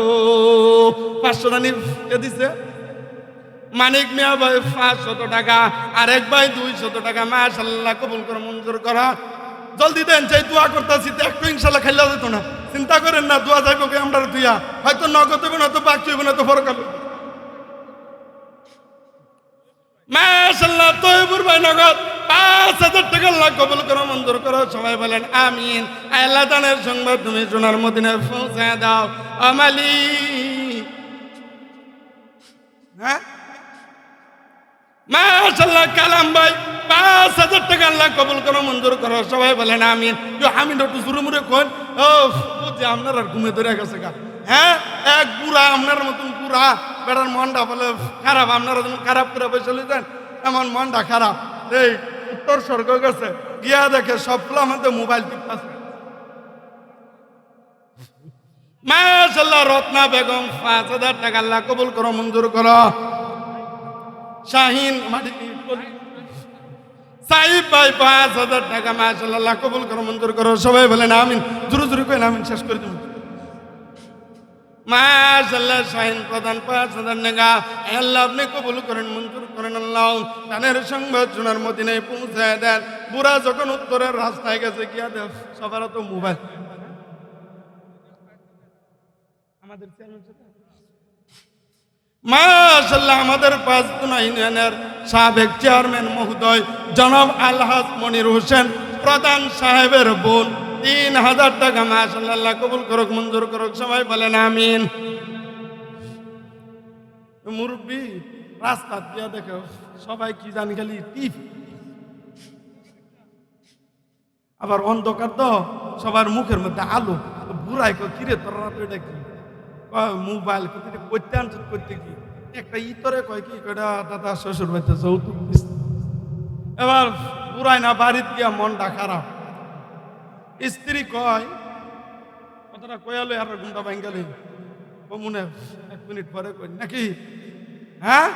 500 রানি কে দিছে? মানিক মিয়া ভাই 500 টাকা, আরেক ভাই 200 টাকা। মাশাআল্লাহ কবুল করো, মঞ্জুর করা। জলদি দেন, চাই দোয়া করতেছি তো একটু ইনশাআল্লাহ খাইলা যেত না, চিন্তা করেন না। দোয়া যাইব কে আমরা দুইয়া, হয়তো নগদ হইব না, তো বাকি হইব না, তো ফরক হবে। মাশাআল্লাহ তৈবুর ভাই নগদ 5,000 টাকা আল্লাহ কবুল করো, মঞ্জুর করো, সবাই বলেন আমিন। আল্লাহ দানের সংবাদ তুমি সোনার মদিনায় পৌঁছে দাও। ও মালিক হ্যাঁ মাশাআল্লাহ কালাম ভাই 5,000 টাকা আল্লাহ কবুল করো, মঞ্জুর করো, সবাই বলেন আমিন। আমি একটু জুড়ে মুড়ে কই ও বুঝছি আপনার আর ঘুমে ধরে গেছে গা। হ্যাঁ এক বুড়া আপনার মতন বুড়া বেটার মনটা বলে খারাপ, আপনারা যেমন খারাপ করে বসে দেন এমন মনটা খারাপ। এই উত্তর স্বর্গ গেছে গিয়া দেখে সবগুলো আমাদের মোবাইল টিপতেছে। মাশাআল্লাহ রত্না বেগম ৫,০০০ টাকা আল্লাহ কবুল করো, মঞ্জুর করো। শাহিন সাহিব ভাই ৫,০০০ টাকা মাশাআল্লাহ আল্লাহ কবুল করো, মঞ্জুর করো। সবাই বলেন আমিন, জোরে জোরে কইন আমিন, শেষ করে দিন। মাশাআল্লাহ শাহিন প্রধান ৫,০০০ টাকা আল্লাহ আপনি কবুল করেন, মঞ্জুর করেন। আল্লাহ কানের সংবাদ শোনার মদিনায় পৌঁছায় দেন। বুড়া যখন উত্তরের রাস্তায় গেছে গিয়া দেখ সবার তো মোবাইল। আমাদের মাশাআল্লাহ আমাদের পাঁচদুনা ইউনিয়নের সাবেক চেয়ারম্যান মহোদয় জনাব আলহাজ মনির হোসেন প্রধান সাহেবের বোন ৩,০০০ টাকা মাশাআল্লাহ আল্লাহ কবুল করুক, মঞ্জুর করুক। সবাই বলেন আমিন। মুরব্বী রাস্তা দিয়া দেখো সবাই কি জানি খালি টিপ, আবার অন্ধকার তো সবার মুখের মধ্যে আলো। বুড়াই কিরে তোরা তো এটা কি মোবাইল করতে আনছো, করতে কি একটা ইতরে কয় কি কয়টা দাদা শ্বশুর বাড়িতে যৌতুক দিচ্ছে। এবার বুড়াই না বাড়িতে গিয়া মনটা খারাপ। স্ত্রী কয় কথাটা কয়ালো আর ঘুমটা ভাঙ্গালে মনে ১ মিনিট পরে কই নাকি, হ্যাঁ।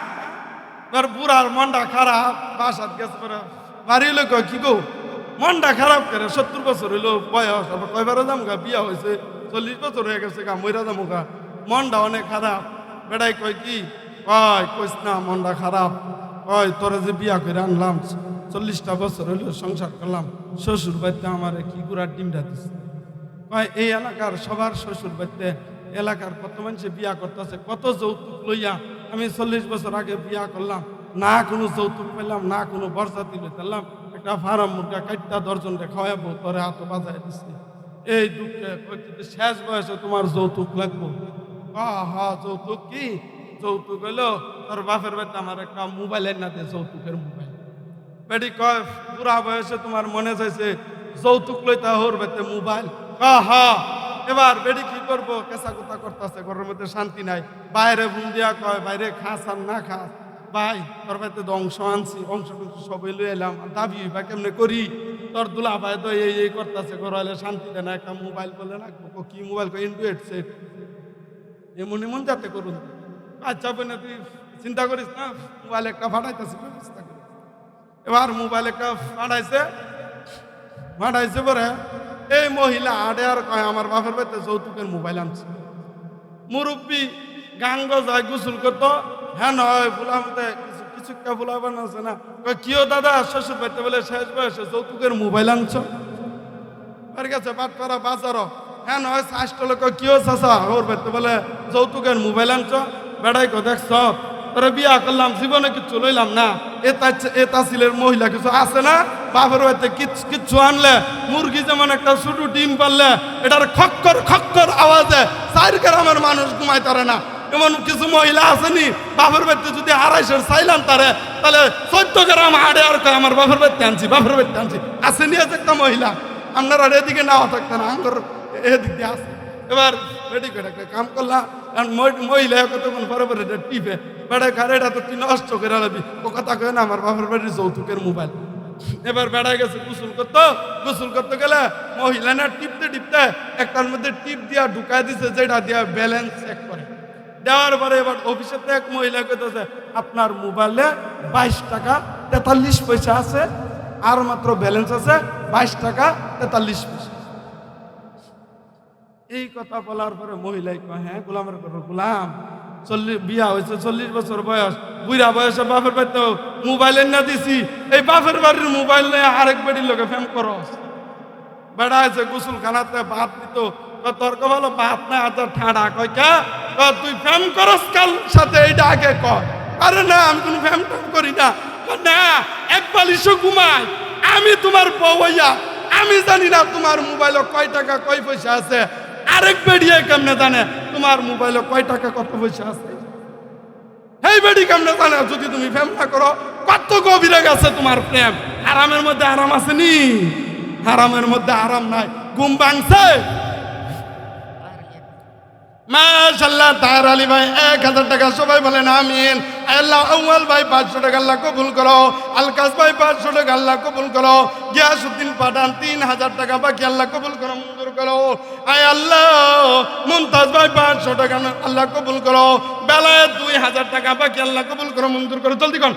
এবার বুড়ার মনটা খারাপ, বাসাত গেছে পরে বাড়ি হইলে কয় কি গো মনটা খারাপ করে, ৭০ বছর হইলো বয়স, আবার কয়বারও যাম গা বিয়া হয়েছে, ৪০ বছর হয়ে গেছে গা, মইরা যাবো গা, মনটা অনেক খারাপ। বেড়াই কয় কি কয় কইস না মনটা খারাপ, কয় তোরা যে বিয়া করে আনলাম ৪০টা বছর হইলো সংসার করলাম, শ্বশুর বাড়িতে আমার কি গুড়ার ডিমটা দিচ্ছে। কয় এই এলাকার সবার শ্বশুর বাড়িতে এলাকার কত মানুষে বিয়া করতেছে, কত যৌতুক লইয়া আমি ৪০ বছর আগে বিয়া করলাম, না কোনো যৌতুক পেলাম, না কোনো বরসাতি লইতাম, একটা ফার্ম মুরগা কাটটা ১০ জনকে খাওয়াবো, তোরে হাত বাজায় দিচ্ছে। এই দুঃখে শেষ বয়সে তোমার যৌতুক লাগবো। হ্যাঁ যৌতুক কি, যৌতুক হইলো তোর বাপের বাড়িতে আমার একটা মোবাইল এনে দে, যৌতুকের মোবাইল। বেটি কয় বুড়া বয়সে তোমার মনে চাইছে যৌতুক লইতে হোর বাড়িতে মোবাইল। হ্যাঁ এবার বেটি কি করবো, কেঁচা কোথা করতেছে, ঘরের মধ্যে শান্তি নাই। বাইরে ফোন দিয়া কয় বাইরে খাস আর না খাস, ভাই তোর বাড়িতে তো অংশ আনছি, অংশ সবাই লই এলাম, দাবি বা কেমনে করি, তোর দুলা ভাই তো এই করতেছে, ঘর হলে শান্তি দেয় না, একটা মোবাইল বলে রাখবো। কি মোবাইল কয় ইন্ডুয়েট সেট, এমন যাতে করুন। আচ্ছা বোনে তুই চিন্তা করিস না, মোবাইল একটা ফাটাইতেছি ব্যবস্থা করি। এবার মোবাইল একটা ফাটাইছে পরে এই মহিলা আডে আর কয় আমার বাপের বাড়িতে যৌতুকের মোবাইল আনছে। মুরব্বী গাঙ্গ যায় গোসল করতো, হ্যাঁ নয় ফুলামতে কিছু ফুলা বানাচ্ছে না, কিও দাদা শ্বশুর বাড়িতে বলে শেষ বয়সে যৌতুকের মোবাইল আনছ, আর গেছে বাটপাড়া বাজারও, হ্যাঁ নয় শাসটলে কিও চাষা ওর বাড়িতে বলে যৌতুকের মোবাইল আনছ। বেড়াই কো দেখছ তোরা বিয়া করলাম জীবনে কিচ্ছু লইলাম না, এটা সিলের মহিলা কিছু আছে না, বাপের বাড়িতে কিচ্ছু আনলে মুরগি যেমন একটা ছোট ডিম পারলে এটার খক্কর খক্কর আওয়াজে ৪ গ্রামের মানুষ ঘুমাই তারে না, এমন কিছু মহিলা আসেনি বাপের বাড়িতে যদি ২৫০ চাইলাম তারে, তাহলে ১৪ গ্রাম আড়ে আর কয় আমার বাপের বাড়িতে আনছি, বাপের বাড়িতে আনছি। আসেনি আছে একটা মহিলা, আপনারা এদিকে নাও থাকতেন আঙ্গর এদিক দিয়ে আসে। এবার রেডি করে একটা কাম করলাম, কারণ মহিলা কতক্ষণ পরে পরে এটা টিপে বেড়া ঘরে এটা তো তুই নষ্ট করে আলাবি, ও কথা কয় না আমার বাপের বাড়ির যৌতুকের মোবাইল। এবার বেড়ায় গেছে গোসল করতে গেলে মহিলা না টিপতে একটার মধ্যে টিপ দিয়া ঢুকাই দিছে, যেটা দিয়া ব্যালেন্স চেক করে। দেওয়ার পরে এবার অফিসে এক মহিলা কইতেছে আপনার মোবাইলে 22 টাকা 43 পয়সা আছে, আর মাত্র ব্যালেন্স আছে 22 টাকা 43 পয়সা। এই কথা বলার পরে মহিলাই কয় হ্যাঁ গোলামের গোলাম, 40 বিয়া হয়েছে 40 বছর বয়স, বুড়া বয়সে বাপের বাড়িতে মোবাইল এনে দিছি, এই বাপের বাড়ির মোবাইল নিয়ে আরেক বাড়ির লোকে ফেম করস। বেড়া আছে গোসল খানাতে ভাত দিত, তর্ক ভালো ভাত না হাতে ঠান্ডা, কয় কে তুই ফেম করস কাল সাথে এইটা আগে কয়। আরে না আমি কোনো ফেম টেম করি না, না এক বালিশও ঘুমাই, আমি তোমার বউ হইয়া আমি জানি না তোমার মোবাইলে কয় টাকা কয় পয়সা আছে, আরেক বেড়িয়ে কেমনে জানে তোমার মোবাইলে কয় টাকা কত পয়সা আছে, এই বেড়ি কেমনে জানে যদি তুমি ফেম না করো, কত গভীরে গেছে তোমার প্রেম। আরামের মধ্যে আরাম আছে নি, হারামের মধ্যে আরাম নাই, ঘুম ভাঙছে। মাশাআল্লাহ তার আলী ভাই ১,০০০ টাকা, সবাই বলেন আমিন। আল্লাহ আউয়াল ভাই 500 টাকা আল্লাহ কবুল করো, আলকাস ভাই 500 টাকা আল্লাহ কবুল করো, গিয়াসউদ্দিন পাঠান 3000 টাকা বাকি আল্লাহ কবুল করো, মঞ্জুর করো। আয় আল্লাহ মুমতাজ ভাই 500 টাকা আল্লাহ কবুল করো, বেলায়েত 2000 টাকা বাকি আল্লাহ কবুল করো, মঞ্জুর করো। জলদি কর।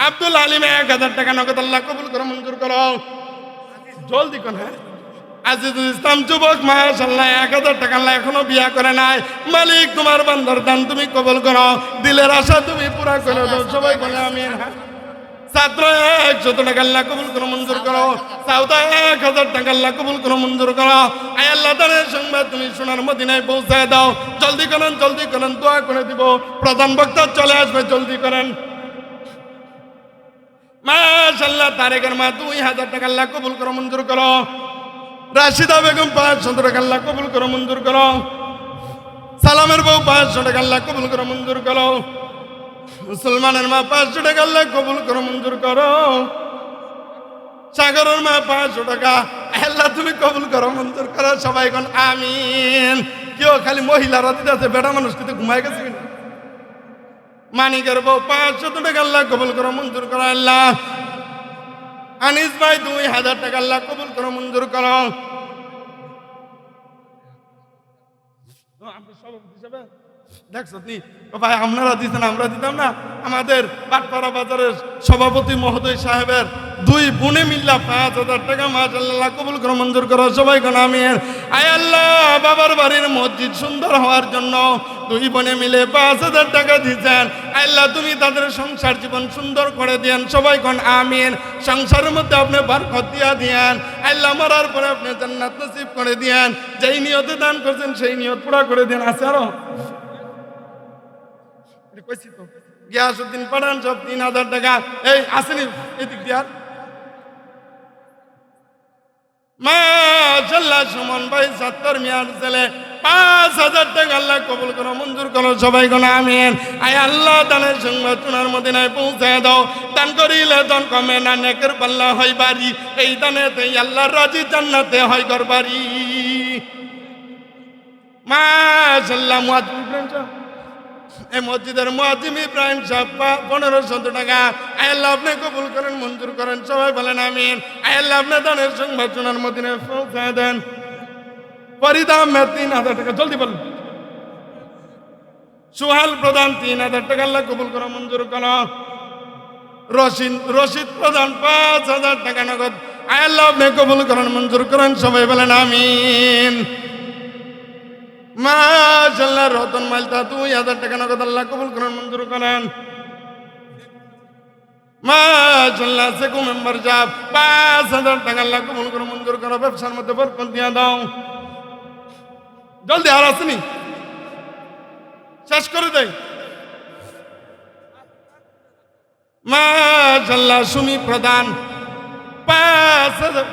আব্দুল আলিম 1000 টাকা নগদ আল্লাহ কবুল করো, মঞ্জুর করো। জলদি কর। হ্যাঁ, আজিজুল ইসলাম যুবক মাশাআল্লাহ 1000 টাকা আল্লাহ এখনো বিয়া করে নাই। মালিক তোমার বান্দার দান তুমি কবুল করো, দিলের আশা তুমি পুরা করে দাও। সবাই বলে আমিন। ছাত্র 100 টাকা আল্লাহ কবুল করো, মঞ্জুর করো। সাউদা 1000 টাকা আল্লাহ কবুল করো, মঞ্জুর করো। আয় আল্লাহ দানের সংবাদ তুমি সোনার মদিনায় পৌঁছায় দাও। জলদি করেন, জলদি করেন, দোয়া করে দিব। প্রধান বক্তা চলে আসবে, জলদি করেন। মাশাআল্লাহ তারেকের মা 2000 টাকা আল্লাহ কবুল করো, মঞ্জুর করো। রাশিদা বেগম 500 টাকা আল্লাহ কবুল করো, মঞ্জুর করো। সালামের বউ 500 টাকা আল্লাহ কবুল করো, মঞ্জুর করো। মুসলমানের মা 500 টাকা আল্লাহ কবুল করো, মঞ্জুর করো। সাগরের মা 500 টাকা আল্লাহ তুমি কবুল করো, মঞ্জুর করো। সবাই কোন আমিন। কেউ খালি মহিলারা দিতে আছে, বেটা মানুষ কিন্তু ঘুমায় গেছে। মানিকের বউ 500 টাকা আল্লাহ কবুল করো, মঞ্জুর করো। আল্লাহ আনিস ভাই 2000 টাকা আল্লাহ কবুল করো, মঞ্জুর করো। দেখছো নি ভাই, আপনারা দিতেন আমরা দিতাম না। আমাদের পাটপাড়া বাজারের সভাপতি মহোদয় সাহেবের 2 বোনে মিল্লা 5000 টাকা মাশাআল্লাহ কবুল করো, মঞ্জুর করো। সবাই কোন আমিন। আয় আল্লাহ বাবার বাড়ির মসজিদ সুন্দর হওয়ার জন্য 2 বোনে মিলে 5000 টাকা দিয়েছেন। আল্লাহ তুমি তাদের সংসার জীবন সুন্দর করে দেন। সবাই কোন আমিন। সংসারের মধ্যে আপনি বরকত দিয়া দেন। আল্লাহ মরার পরে আপনি জান্নাত নসিব করে দেন। যেই নিয়তে দান করছেন সেই নিয়ত পুরা করে দেন। আছে আরো কইছি তো, গিয়াসউদ্দিন পাঠান সব 3000 টাকা। এই আসেনি এদিক দিয়ে। মাশাআল্লাহ সুমন ভাই 70 মিয়ার ছেলে 5000 টাকা আল্লাহ কবুল করো, মঞ্জুর করো। সবাই কোন আমিন। আয় আল্লাহ দানের সংবাদ সোনার মদিনায় পৌঁছায় দাও। দান করিলে দান কমে না, নেকের পাল্লা হয় বাড়ি। এই দানেতে আল্লাহর রাজি, জান্নাতে হয় ঘর বাড়ি। মাশাআল্লাহ মুয়াজ্জিম ইব্রাহিম সাহেব, এই মসজিদের মুয়াজ্জিম ইব্রাহিম সাহেব 1500 টাকা আয় আল্লাহ আপনি কবুল করেন, মঞ্জুর করেন। সবাই বলেন আমিন। আয় আল্লাহ আপনি দানের সংবাদ সোনার মদিনায় পৌঁছায় দেন। ফরিদা আহমেদ 3000 টাকা, জলদি বলেন। সুহাল প্রধান 3000 টাকা আল্লাহ কবুল করো, মঞ্জুর করো। রশিদ প্রধান 5000 টাকা নগদ আয় আল্লাহ আপনি কবুল করেন, মঞ্জুর করেন। সবাই বলেন আমিন। মাশাআল্লাহ রতন মালতা 2000 টাকা নগদ আল্লাহ কবুল করেন, মঞ্জুর করেন। মাশাআল্লাহ সেকু মেম্বার সাহেব 5000 টাকা আল্লাহ কবুল করেন, মঞ্জুর করো। ব্যবসার মধ্যে বরকত দিয়া দাও। জলদি, আর আসেনি, শেষ করে দেয়। মাশাআল্লাহ সুমি প্রধান 5000।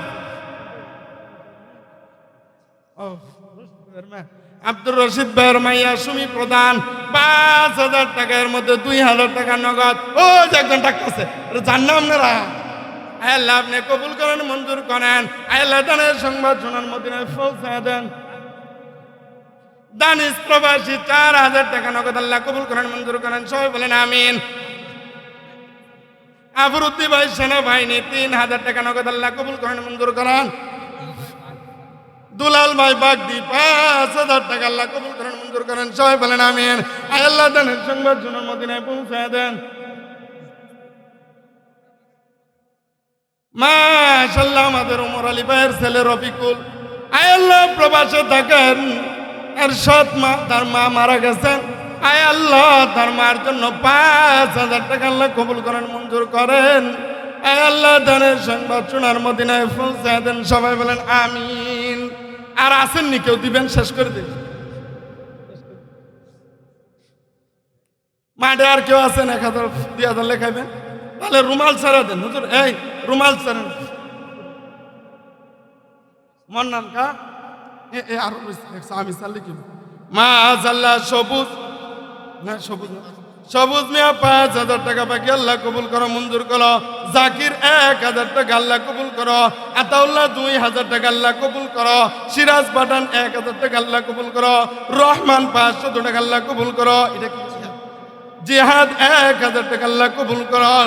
আব্দুর রশিদ ভাইয়ের মাইয়া সুমি প্রধান 5000 টাকার মধ্যে 2000 টাকা নগদ। ও যে একজন টাকা আছে জান না আপনারা। আল্লাহ আপনি কবুল করেন, মঞ্জুর করেন। আল্লাহ দানের সংবাদ সোনার মদিনায় পৌঁছায় দেন। দানিশ প্রবাসী 4000 টাকা নগদ আল্লাহ কবুল করেন, মঞ্জুর করেন। সবাই বলেন আমিন। আফরুদ্দি ভাই সেনাবাহিনী 3000 টাকা নগদ আল্লাহ কবুল করেন, মঞ্জুর করেন। দুলাল ভাই বাগদি 5000 টাকা আল্লাহ কবুল করেন, মঞ্জুর করেন। সবাই বলেন আমিন। আয় আল্লাহ দানের সংবাদ সোনার মদিনায় পৌঁছায় দেন। মাশাআল্লাহ আমাদের ওমর আলী ভাইয়ের ছেলে রফিকুল আয় আল্লাহ প্রবাসে থাকেন। এর সৎ মা, তার মা মারা গেছেন। আয় আল্লাহ তার মার জন্য 5000 টাকা আল্লাহ কবুল করেন, মঞ্জুর করেন। আয় আল্লাহ দানের সংবাদ সোনার মদিনায় পৌঁছায় দেন। সবাই বলেন আমিন। আর আসেননি কেউ, দিবেন, শেষ করে দিন। মাঠে আর কেউ আছেন 1000 2000 লেখাবেন? তাহলে রুমাল ছাড়া দেন হুজুর। এই রুমাল ছাড়েন। মন্নান কা আর আমি চাল্লি কি মাশাআল্লাহ সবুজ না, সবুজ না, সবুজ মিয়া 5000 টাকা বাকি আল্লাহ কবুল করো, মঞ্জুর করো। জাকির 1000 টাকা আল্লাহ কবুল করো। আতাউল্লাহ 2000 টাকা আল্লাহ কবুল করো। সিরাজ পাঠান 1000 টাকা আল্লাহ কবুল করো। রহমান 500 টাকা আল্লাহ কবুল করো। এটা কি জিহাদ 1000 টাকা আল্লাহ কবুল করো।